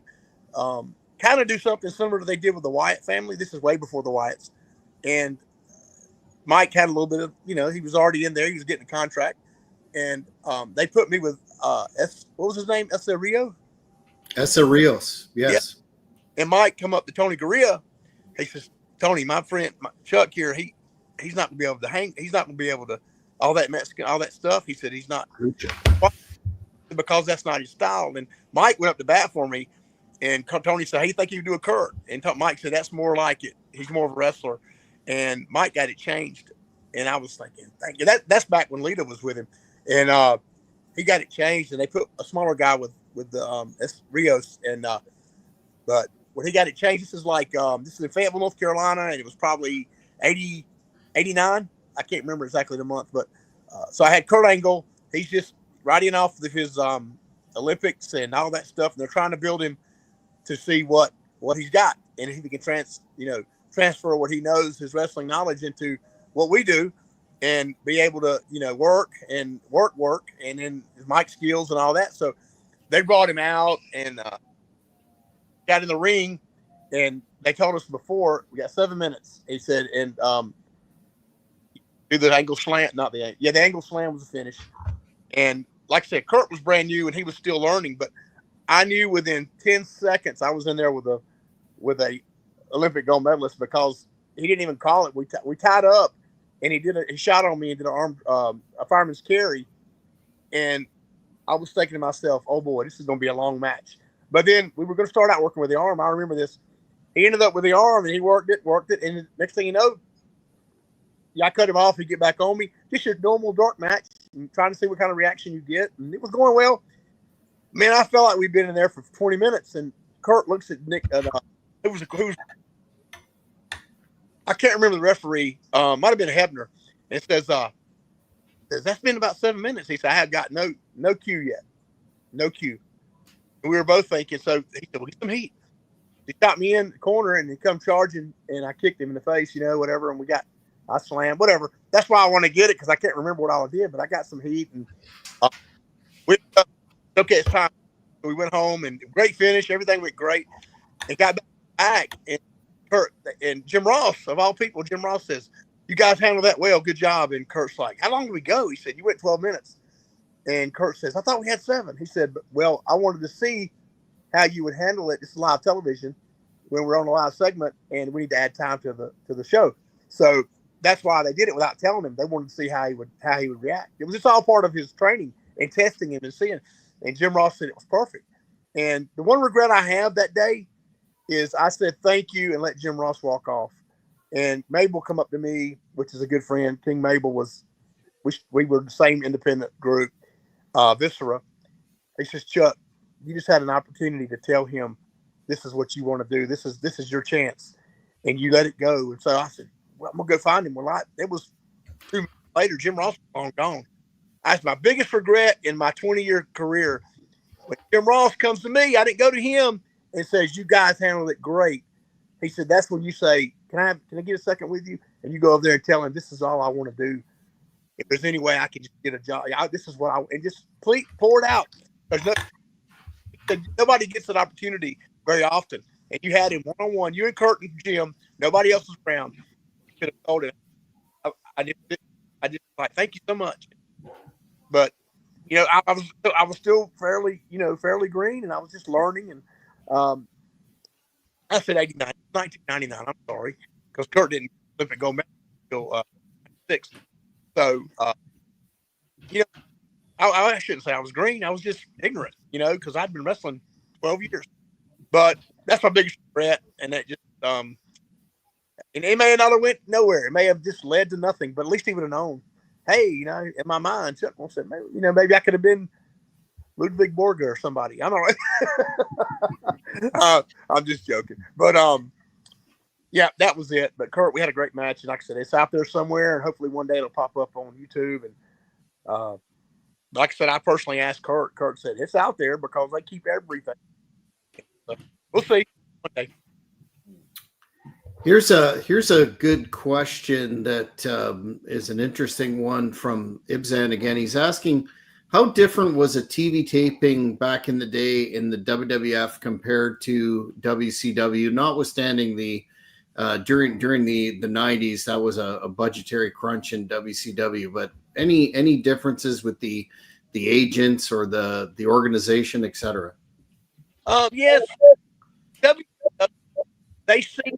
S3: kind of do something similar to they did with the Wyatt family. This is way before the Wyatts, and Mike had a little bit of, he was already in there. He was getting a contract, and they put me with what was his name? Essa Rios, yes. Yeah. And Mike come up to Tony Gurria. He says, Tony, my friend Chuck here, he's not gonna be able to hang. He's not gonna be able to all that Mexican, all that stuff. He said he's not because that's not his style. And Mike went up to bat for me, and Tony said, "Hey, you think you can do a Kurt?" And Mike said, "That's more like it. He's more of a wrestler." and Mike got it changed. And I was thinking, thank you. That's back when Lita was with him, and he got it changed, and they put a smaller guy with the Rios, and but when he got it changed, this is in Fayetteville, North Carolina, and it was probably 80, 89. I can't remember exactly the month, but so I had Kurt Angle. He's just riding off of his Olympics and all that stuff, and they're trying to build him to see what he's got, and if he can transfer what he knows, his wrestling knowledge, into what we do, and be able to work, and then his mic skills and all that. So they brought him out and got in the ring, and they told us before we got 7 minutes. He said, and do the angle slam, the angle slam was the finish. And like I said, Kurt was brand new and he was still learning, but I knew within 10 seconds I was in there with a Olympic gold medalist, because he didn't even call it. We tied up, and he shot on me and did a fireman's carry, and I was thinking to myself, oh boy, this is going to be a long match. But then we were going to start out working with the arm. I remember this. He ended up with the arm, and he worked it, and next thing you know, I cut him off. He'd get back on me. Just your normal dark match, and trying to see what kind of reaction you get, and it was going well. Man, I felt like we'd been in there for 20 minutes, and Kurt looks at Nick. I can't remember the referee. Might have been Hebner. And it says, that's been about 7 minutes. He said, I have got no cue yet. No cue. And we were both thinking, so he said, well, get some heat. He shot me in the corner, and he come charging, and I kicked him in the face, whatever, and I slammed, whatever. That's why I want to get it, because I can't remember what all I did, but I got some heat, and okay, it's time. We went home, and great finish. Everything went great. And got back, and Kurt and Jim Ross, of all people, Jim Ross says, you guys handled that well. Good job. And Kurt's like, how long did we go? He said, you went 12 minutes. And Kurt says, I thought we had 7. He said, well, I wanted to see how you would handle it. This is live television when we're on a live segment, and we need to add time to the show. So that's why they did it without telling him. They wanted to see how he would react. It was just all part of his training and testing him and seeing. And Jim Ross said it was perfect. And the one regret I have that day is I said thank you and let Jim Ross walk off. And Mabel come up to me, which is a good friend. King Mabel we were the same independent group, Viscera. He says, Chuck, you just had an opportunity to tell him this is what you want to do. This is your chance. And you let it go. And so I said, well, I'm going to go find him. Well, it was 2 minutes later, Jim Ross was long gone. That's my biggest regret in my 20-year career. When Jim Ross comes to me, I didn't go to him and says, you guys handled it great. He said, that's when you say, can I get a second with you? And you go over there and tell him, this is all I want to do. If there's any way I can just get a job, this is what and just pour it out. Nobody gets an opportunity very often. And you had him one-on-one, you and Kurt and Jim, nobody else was around. You could have told him. I just like, thank you so much. But I was still fairly green, and I was just learning. And I said 89, 1999. I'm sorry, because Kurt didn't Olympic gold medal until 6. So I shouldn't say I was green. I was just ignorant, because I'd been wrestling 12 years. But that's my biggest regret, and that just and it may not have went nowhere. It may have just led to nothing. But at least he would have known. Hey, in my mind, Chuck said, maybe I could have been Ludwig Borga or somebody. I don't know. I'm just joking. But yeah, that was it. But Kurt, we had a great match, and like I said, it's out there somewhere, and hopefully one day it'll pop up on YouTube. And like I said, I personally asked Kurt. Kurt said it's out there because they keep everything. So we'll see one day.
S1: Here's a good question that is an interesting one from Ibzan again. He's asking, how different was a TV taping back in the day in the WWF compared to WCW? Notwithstanding the during the 90s, that was a budgetary crunch in WCW. But any differences with the agents or the organization, etc.?
S3: Yes, they seem.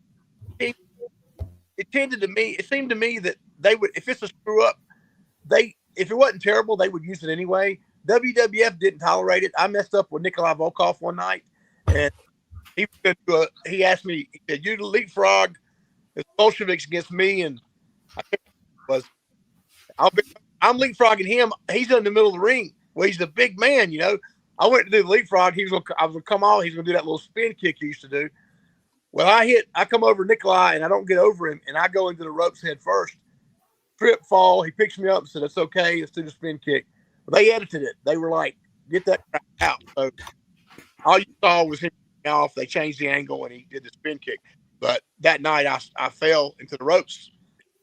S3: It seemed to me that they would, if it's a screw up, if it wasn't terrible, they would use it anyway. WWF didn't tolerate it. I messed up with Nikolai Volkov one night, and he asked me, he said, you leapfrog it's Bolsheviks against me, and I think it was I'm leapfrogging him. He's in the middle of the ring. Well, he's a big man, you know. I went to do the leapfrog. I was gonna come on. He's gonna do that little spin kick he used to do. Well, I come over Nikolai, and I don't get over him, and I go into the ropes head first. Trip, fall. He picks me up and said, "It's okay. Let's do the spin kick." But they edited it. They were like, "Get that crap out." So all you saw was him off. They changed the angle, and he did the spin kick. But that night, I fell into the ropes.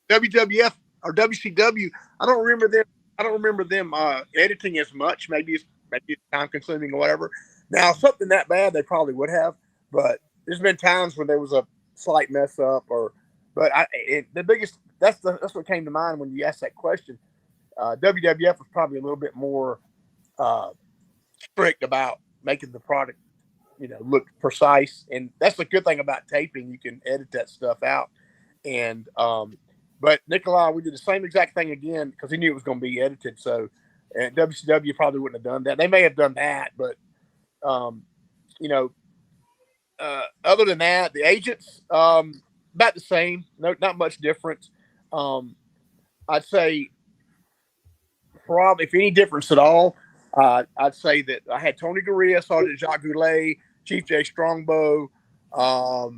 S3: WWF or WCW. I don't remember them editing as much. Maybe it's time consuming or whatever. Now something that bad, they probably would have. But there's been times when there was a slight mess up, the biggest. That's what came to mind when you asked that question. WWF was probably a little bit more strict about making the product, look precise, and that's the good thing about taping. You can edit that stuff out, and but Nikolai, we did the same exact thing again because he knew it was going to be edited. So, and WCW probably wouldn't have done that. They may have done that, but other than that, the agents about the same. No, not much difference. I'd say probably, if any difference at all, I'd say that I had Tony Gurria, Sergeant Jacques Goulet, Chief Jay Strongbow. I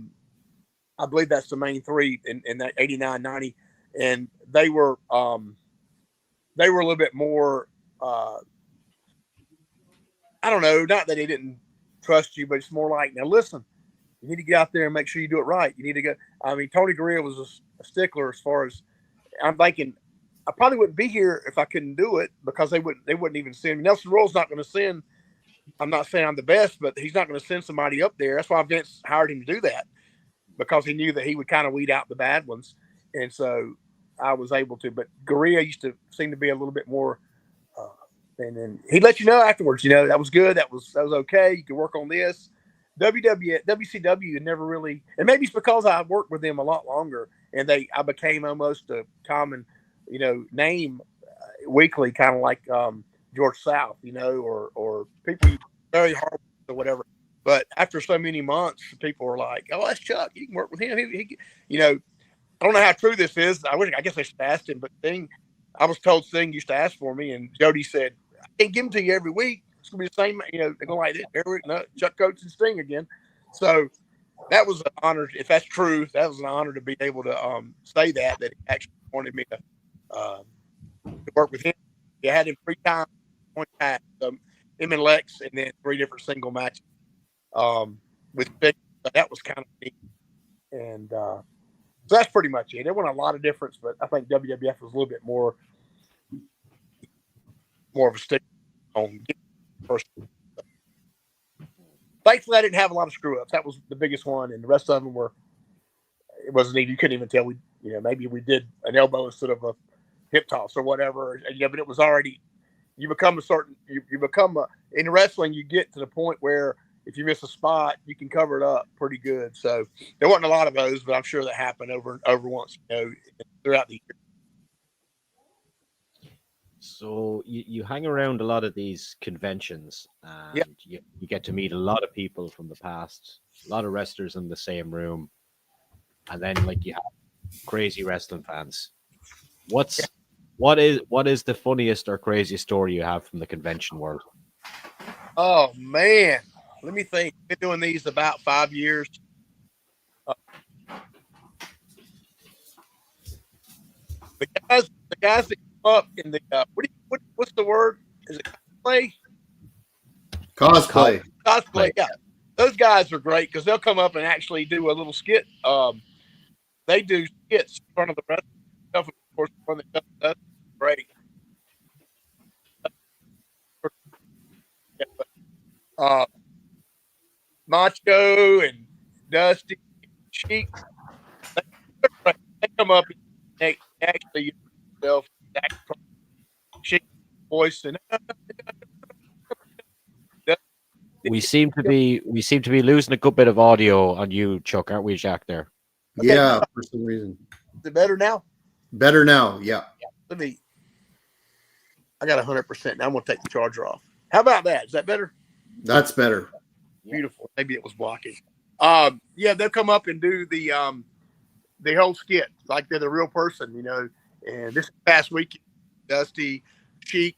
S3: believe that's the main three in that 89, 90. And they were a little bit more, I don't know, not that they didn't trust you, but it's more like, now listen, you need to get out there and make sure you do it right. You need to go. I mean, Tony Gurria was a stickler as far as, I'm thinking, I probably wouldn't be here if I couldn't do it because they wouldn't even send me. Nelson Royal's not going to send. I'm not saying I'm the best, but he's not going to send somebody up there. That's why Vince hired him to do that, because he knew that he would kind of weed out the bad ones. And so I was able to. But Gurria used to seem to be a little bit more. And then he'd let you know afterwards, that was good. That was okay. You can work on this. WCW never really, and maybe it's because I worked with them a lot longer, and I became almost a common, name weekly, kind of like George South, or people very hard or whatever. But after so many months, people were like, "Oh, that's Chuck. You can work with him." He I don't know how true this is. I guess I should have asked him, but I was told Sting used to ask for me, and Jody said, "I can't give them to you every week. It's gonna be the same. They're gonna like this every week. No, Chuck Coates and Sting again." So that was an honor. If that's true, that was an honor to be able to say that he actually wanted me to work with him. He had him 3 times, 1 time. Him and Lex, and then 3 different single matches with Sting. So that was kind of neat. And so that's pretty much it. There wasn't a lot of difference, but I think WWF was a little bit more of a stick on first. Thankfully, I didn't have a lot of screw ups. That was the biggest one, and the rest of them it wasn't even, you couldn't even tell maybe we did an elbow instead of a hip toss or whatever. But it was already, in wrestling, you get to the point where if you miss a spot, you can cover it up pretty good. So there wasn't a lot of those, but I'm sure that happened over once, throughout the year.
S2: So you hang around a lot of these conventions, and you get to meet a lot of people from the past, a lot of wrestlers in the same room, and then you have crazy wrestling fans. What is the funniest or craziest story you have from the convention world?
S3: Oh man, let me think. Been doing these about 5 years. The guys that come up in the what's the word? Is it cosplay? Cosplay, yeah. Those guys are great because they'll come up and actually do a little skit. They do skits in front of the rest of the stuff. Of course, when they that's great. Macho and Dusty, Sheik, they come up and they actually yourself Sheik voice and
S2: we seem to be losing a good bit of audio on you, Chuck, aren't we, Jack? There.
S1: Okay. Yeah, for some reason.
S3: Is it better now?
S1: Better now, yeah.
S3: I got 100% now. I'm gonna take the charger off. How about that? Is that better?
S1: That's better.
S3: Beautiful. Maybe it was blocking. They'll come up and do the the whole skit like they're the real person, you know. And this past weekend, Dusty, Sheik,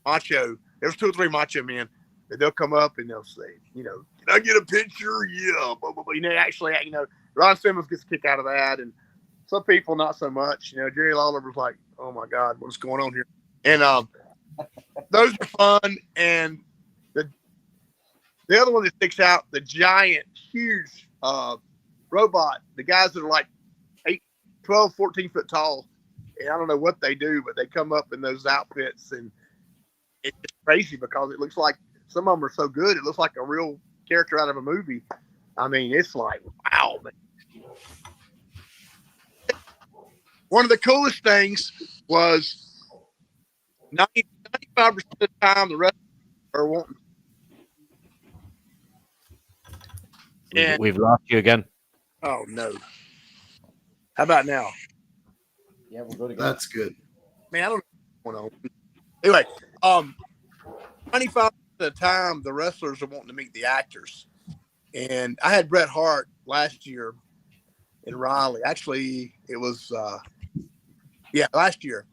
S3: Macho, there's 2 or 3 Macho men that they'll come up and they'll say, you know, can I get a picture? Yeah, blah, blah, blah. You know, actually, you know, Ron Simmons gets a kick out of that, and some people not so much. You know, Jerry Lawler was like, oh my God, what's going on here? And those are fun. And the other one that sticks out, the giant, huge robot, the guys that are like 8, 12, 14 foot tall. And I don't know what they do, but they come up in those outfits, and it's crazy because it looks like some of them are so good. It looks like a real character out of a movie. I mean, it's like, wow, man. One of the coolest things was 95% of the time the rest are wanting. And,
S2: We've lost you again.
S3: oh no. How about now?
S2: Yeah, we're good again.
S1: That's good.
S3: Man, I don't know what's going on. Anyway, 95% of the time the wrestlers are wanting to meet the actors. And I had Bret Hart last year in Raleigh. Actually, it was last year.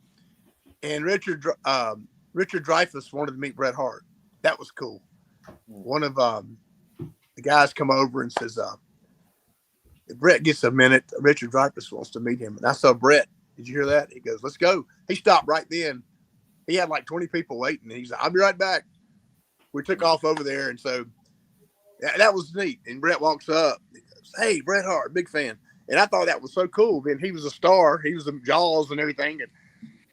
S3: And Richard Dreyfuss wanted to meet Bret Hart. That was cool. One of the guys come over and says, if Bret gets a minute, Richard Dreyfuss wants to meet him. And I saw Bret. Did you hear that? He goes, let's go. He stopped right then. He had like 20 people waiting. And he's like, I'll be right back. We took off over there. And so that was neat. And Bret walks up. He goes, hey, Bret Hart, big fan. And I thought that was so cool. Then he was a star. He was the Jaws and everything.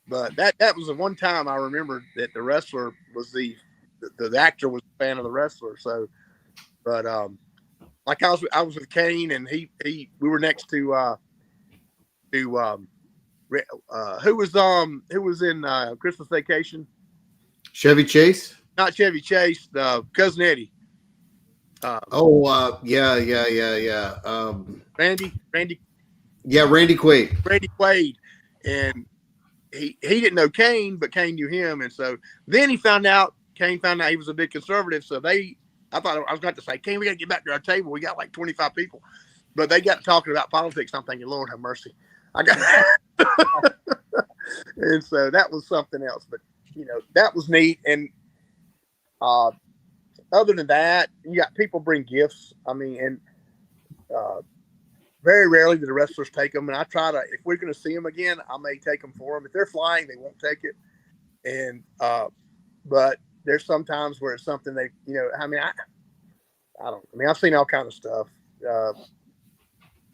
S3: But that was the one time I remember that the wrestler was the actor was a fan of the wrestler. So, but like I was with Kane, and we were next to who was in Christmas Vacation?
S1: Chevy Chase?
S3: Not Chevy Chase, Cousin Eddie.
S1: Yeah.
S3: Randy.
S1: Yeah, Randy Quaid.
S3: Randy Quaid, and he didn't know Kane, but Kane knew him, and so then Kane found out he was a big conservative. So I thought I was going to say, Kane, we got to get back to our table. We got like 25 people, but they got talking about politics. I'm thinking, Lord have mercy. And so that was something else, but you know, that was neat. And other than that, you got people bring gifts. I mean, and very rarely do the wrestlers take them. And I try to, if we're going to see them again, I may take them for them. If they're flying, they won't take it. And but there's sometimes where it's something they, you know, I mean, I've seen all kinds of stuff.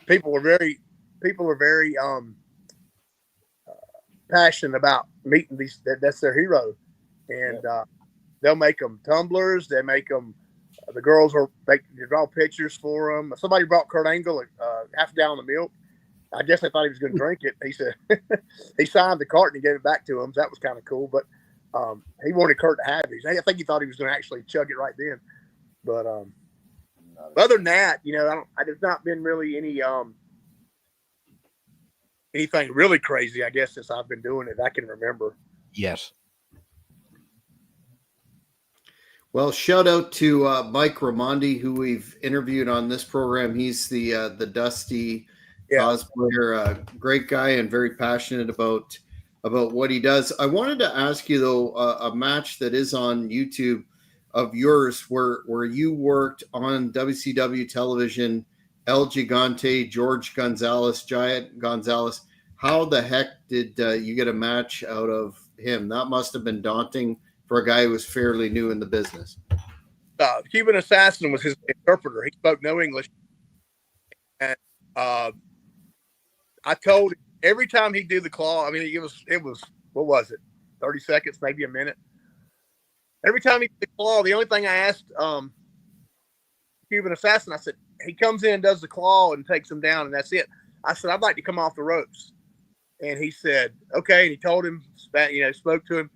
S3: People are very passionate about meeting these. That's their hero, and they'll make them tumblers. They make them. The girls they draw pictures for them. Somebody brought Kurt Angle half a gallon of milk. I guess they thought he was going to drink it. He said he signed the carton and gave it back to him. So that was kind of cool. But he wanted Kurt to have it. I think he thought he was going to actually chug it right then. But other than that, you know, there's not been really any anything really crazy, I guess, since I've been doing it. I can remember.
S2: Yes.
S1: Well, shout out to Mike Ramondi, who we've interviewed on this program. He's the Dusty cosplayer, great guy and very passionate about what he does. I wanted to ask you though, a match that is on YouTube of yours where you worked on WCW television, El Gigante, George Gonzalez, Giant Gonzalez. How the heck did you get a match out of him? That must have been daunting for a guy who was fairly new in the business.
S3: Cuban Assassin was his interpreter. He spoke no English. And I told him every time he'd do the claw, I mean, it was, what was it? 30 seconds, maybe a minute. Every time he did the claw, the only thing I asked Cuban Assassin, I said, he comes in, does the claw, and takes him down, and that's it. I said, I'd like to come off the ropes. And he said, okay. And he told him, spoke to him,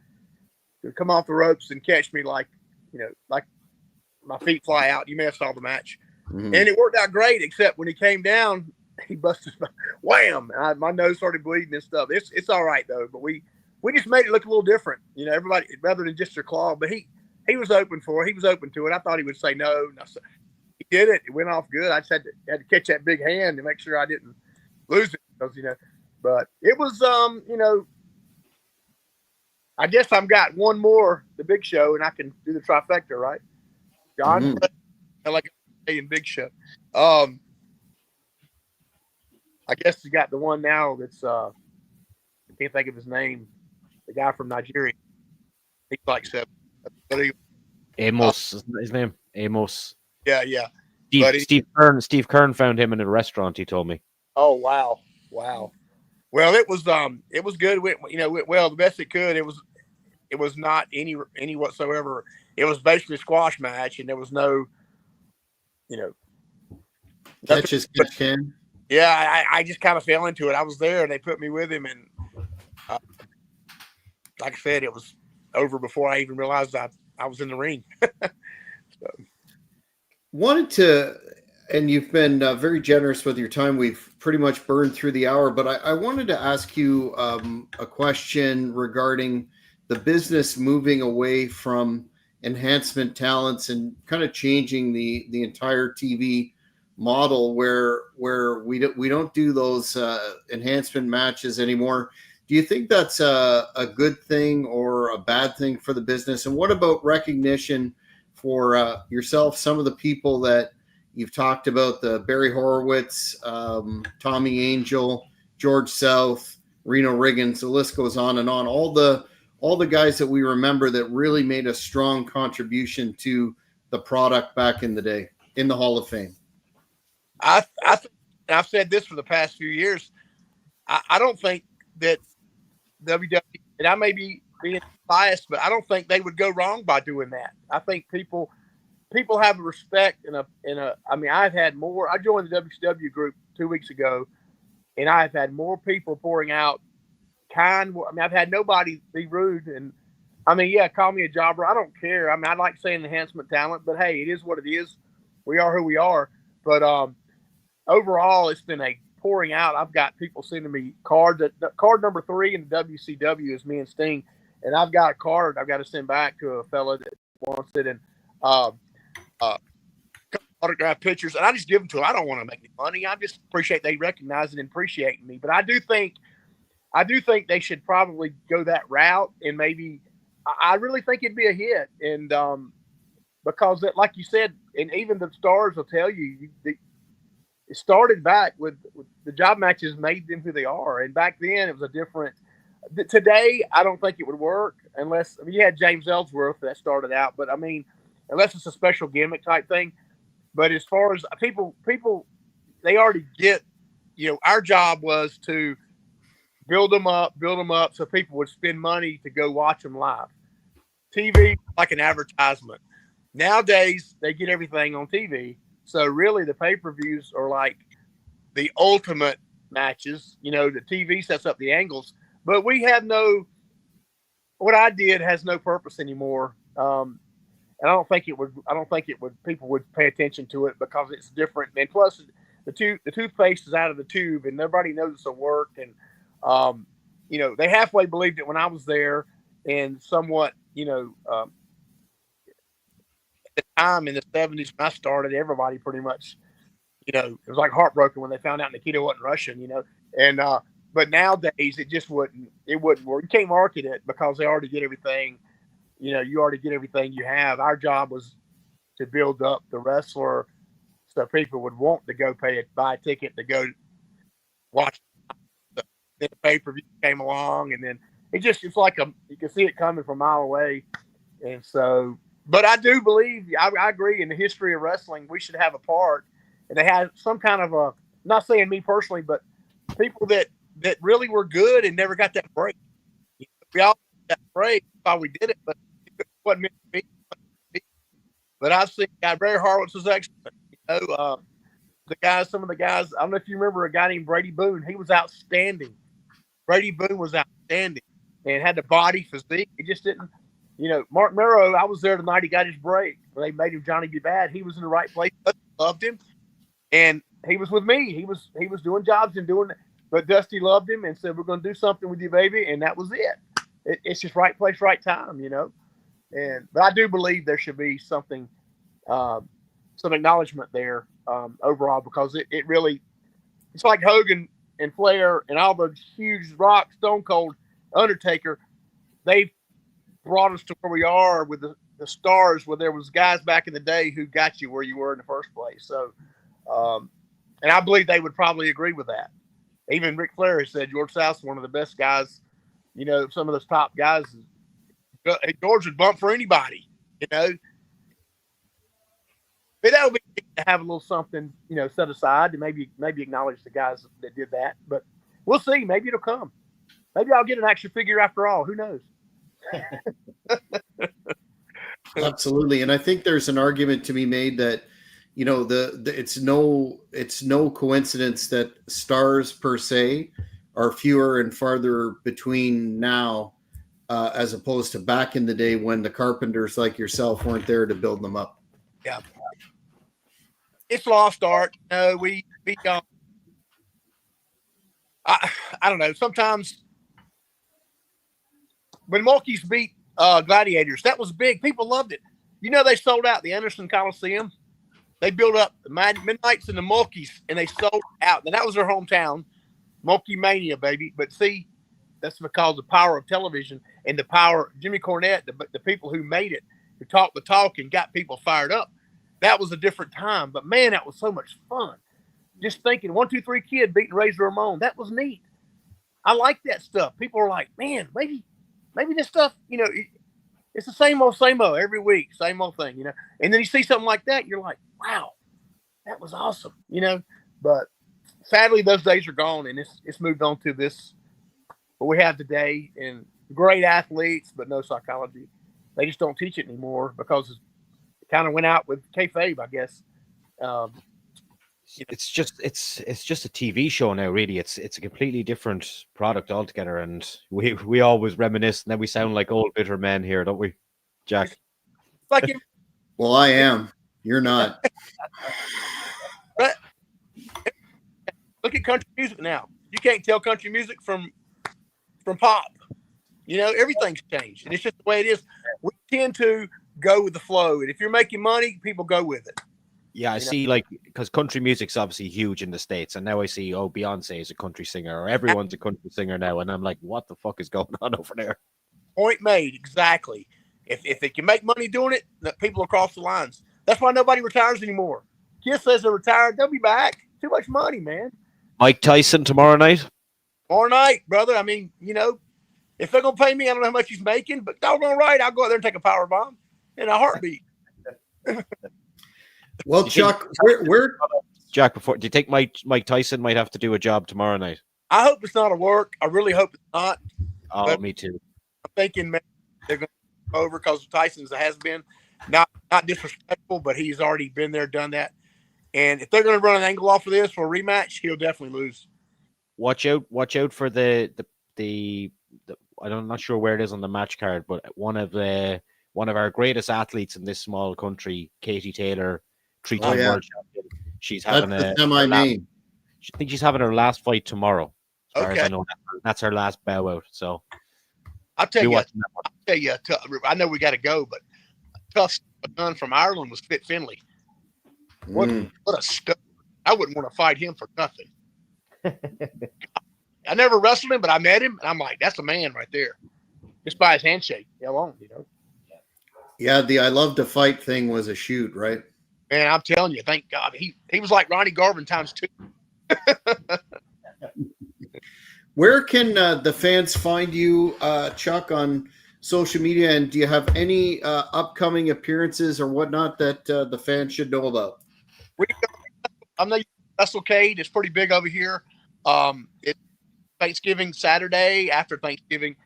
S3: to come off the ropes and catch me like my feet fly out. You may have saw the match. Mm-hmm. And it worked out great, except when he came down, he busted wham! My nose started bleeding and stuff. It's all right, though. But we just made it look a little different. You know, everybody, rather than just your claw. But he was open for it. He was open to it. I thought he would say no. He did it. It went off good. I just had to catch that big hand to make sure I didn't losing because, but it was, I guess I've got one more, the Big Show, and I can do the trifecta, right? John, like in Big Show. I guess you got the one now that's I can't think of his name. The guy from Nigeria. He's like 7. But
S2: Amos, isn't his name? Amos.
S3: Yeah.
S2: Steve Kern found him in a restaurant. He told me.
S3: Oh wow. Well, it was good. It went well the best it could. It was not any whatsoever. It was basically a squash match, and there was no,
S1: catch can.
S3: Yeah, I just kind of fell into it. I was there, and they put me with him, and like I said, it was over before I even realized I was in the ring.
S1: Wanted to, and you've been very generous with your time. We've pretty much burned through the hour, but I wanted to ask you a question regarding the business moving away from enhancement talents and kind of changing the entire TV model where we don't do those enhancement matches anymore. Do you think that's a good thing or a bad thing for the business? And what about recognition for yourself, some of the people that you've talked about, the Barry Horowitz, Tommy Angel, George South, Reno Riggins, the list goes on and on. All the guys that we remember that really made a strong contribution to the product back in the day in the Hall of Fame.
S3: I've said this for the past few years. I don't think that WWE, and I may be being biased, but I don't think they would go wrong by doing that. I think people have a respect I mean, I've had more. I joined the WCW group 2 weeks ago, and I've had more people pouring out I've had nobody be rude, and I mean, yeah, call me a jobber. I don't care. I mean, I like saying enhancement talent, but hey, it is what it is. We are who we are. But overall, it's been a pouring out. I've got people sending me cards. Card number 3 in the WCW is me and Sting, and I've got a card I've got to send back to a fella that wants it, and autograph pictures, and I just give them to them. I don't want to make any money. I just appreciate they recognize it and appreciate me. But I do think they should probably go that route, and maybe I really think it'd be a hit, and because like you said, and even the stars will tell you, it started back with the job matches made them who they are, and back then it was a different. Today, I don't think it would work unless you had James Ellsworth that started out, but I mean, unless it's a special gimmick type thing. But as far as people, they already get. Our job was to build them up so people would spend money to go watch them live. TV, like an advertisement. Nowadays, they get everything on TV. So really the pay-per-views are like the ultimate matches. The TV sets up the angles. But we have what I did has no purpose anymore. And I don't think it would people would pay attention to it because it's different. And plus the toothpaste is out of the tube and nobody knows it'll work. And they halfway believed it when I was there, and somewhat, at the time in the 70s when I started, everybody pretty much, it was like heartbroken when they found out Nikita wasn't Russian, and but nowadays it wouldn't work. You can't market it because they already get everything. You already get everything you have. Our job was to build up the wrestler so people would want to buy a ticket to go watch. Then the pay-per-view came along, and then it's like you can see it coming from a mile away. And so, but I do believe, I agree, in the history of wrestling, we should have a part, and they had some kind of I'm not saying me personally, but people that really were good and never got that break. We all got that break while we did it, but it wasn't meant to be. But I've seen Barry Horowitz was excellent. Some of the guys, I don't know if you remember a guy named Brady Boone. He was outstanding. Brady Boone was outstanding and had the body physique. He just didn't, Mark Merrow, I was there the night he got his break. They made him Johnny B. Bad. He was in the right place. Loved him. And he was with me. He was doing jobs and but Dusty loved him and said, we're going to do something with you, baby. And that was it. It's just right place, right time, but I do believe there should be something, some acknowledgement there overall, because it really, it's like Hogan and Flair and all the huge Rock, Stone Cold, Undertaker, they brought us to where we are with the stars, where there was guys back in the day who got you where you were in the first place. So, and I believe they would probably agree with that. Even Ric Flair has said George South's one of the best guys. You know, some of those top guys. George would bump for anybody, you know. But that would be neat to have a little something, you know, set aside to maybe acknowledge the guys that did that. But we'll see. Maybe it'll come. Maybe I'll get an action figure after all. Who knows?
S1: Absolutely. And I think there's an argument to be made that, you know, it's no coincidence that stars per se are fewer and farther between now, as opposed to back in the day when the carpenters like yourself weren't there to build them up.
S3: Yeah. It's lost art. No, I don't know. Sometimes when Monkeys beat Gladiators, that was big. People loved it. You know, they sold out the Anderson Coliseum. They built up the Midnights and the Monkeys, and they sold out. And that was their hometown. Monkey Mania, baby. But see, that's because the power of television and the power of Jimmy Cornette, the people who made it, who talked the talk and got people fired up. That was a different time. But, man, that was so much fun. Just thinking, 1, 2, 3 Kid beating Razor Ramon. That was neat. I like that stuff. People are like, man, maybe this stuff, you know, it's the same old every week, same old thing, you know. And then you see something like that, you're like, wow, that was awesome, you know. But sadly, those days are gone, and it's moved on to this, what we have today, and great athletes, but no psychology. They just don't teach it anymore because it kind of went out with kayfabe, I guess.
S2: It's just a TV show now, really. It's a completely different product altogether, and we always reminisce, and then we sound like old bitter men here, don't we, Jack?
S3: Like
S1: Well, I am. You're not.
S3: But look at country music now. You can't tell country music from pop. You know, everything's changed, and it's just the way it is. We tend to go with the flow, and if you're making money, people go with it.
S2: Yeah, I see, like, because country music's obviously huge in the States, and now I see, Beyonce is a country singer, or everyone's a country singer now, and I'm like, what the fuck is going on over there?
S3: Point made, exactly. If they can make money doing it, people will cross the lines. That's why nobody retires anymore. Kiss says they're retired, they'll be back. Too much money, man.
S2: Mike Tyson tomorrow night?
S3: Tomorrow night, brother. I mean, you know, if they're going to pay me, I don't know how much he's making, but doggone right, I'll go out there and take a power bomb in a heartbeat.
S1: Well, Chuck, we're
S2: Jack, do you think Mike Tyson might have to do a job tomorrow night?
S3: I hope it's not a work. I really hope it's not.
S2: Oh, me too.
S3: I'm thinking maybe they're going to over because Tyson's has been not disrespectful, but he's already been there, done that. And if they're going to run an angle off of this for a rematch, he'll definitely lose.
S2: Watch out for the I'm not sure where it is on the match card, but one of our greatest athletes in this small country, Katie Taylor, 3-time world champion. She's having
S1: I
S2: think she's having her last fight tomorrow. As far as
S3: Okay.
S2: I know, that's her last bow out. So
S3: I'll tell you, I know we got to go, but tough gun from Ireland was Fit Finlay. What a stud. I wouldn't want to fight him for nothing. I never wrestled him, but I met him, and I'm like, that's a man right there. Just by his handshake alone, you know.
S1: Yeah, the I love to fight thing was a shoot, right?
S3: Man, I'm telling you, thank God. He was like Ronnie Garvin times 2.
S1: Where can the fans find you, Chuck, on social media? And do you have any upcoming appearances or whatnot that the fans should know about?
S3: I'm the WrestleCade. It's pretty big over here. It's Thanksgiving Saturday after Thanksgiving.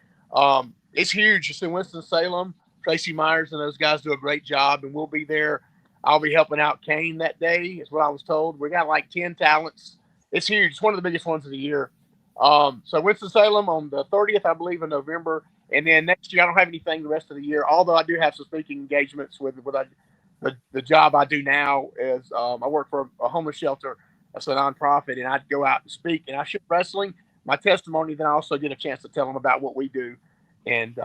S3: It's huge. It's in Winston-Salem. Tracy Myers and those guys do a great job, and we'll be there. I'll be helping out Kane that day, is what I was told. We got like 10 talents. It's huge. It's one of the biggest ones of the year. So Winston-Salem on the 30th, I believe, in November. And then next year, I don't have anything the rest of the year, although I do have some speaking engagements with the job I do now is I work for a homeless shelter. That's a nonprofit, and I'd go out and speak. And I shoot wrestling, my testimony, then I also get a chance to tell them about what we do and,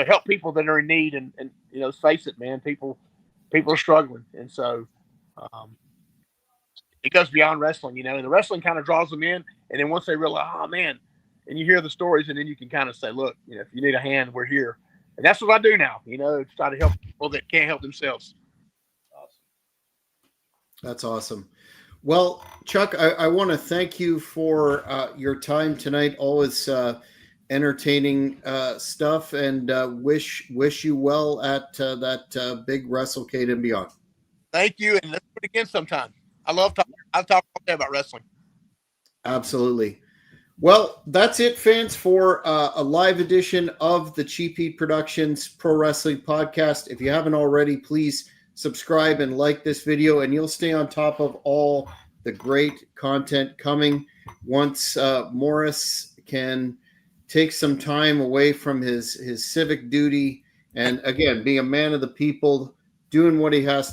S3: help people that are in need. And let's face it, man, people are struggling. And so it goes beyond wrestling, and the wrestling kind of draws them in. And then once they realize, oh man, and you hear the stories, and then you can kind of say, look, if you need a hand, we're here. And that's what I do now, try to help people that can't help themselves.
S1: That's awesome. Well, Chuck, I want to thank you for your time tonight. Always entertaining stuff, and wish you well at that big WrestleCade and beyond.
S3: Thank you, and let's do it again sometime. I talk all day about wrestling.
S1: Absolutely. Well, that's it, fans, for a live edition of the Cheap Heat Productions Pro Wrestling Podcast. If you haven't already, please subscribe and like this video, and you'll stay on top of all the great content coming once Morris can take some time away from his civic duty, and again, being a man of the people, doing what he has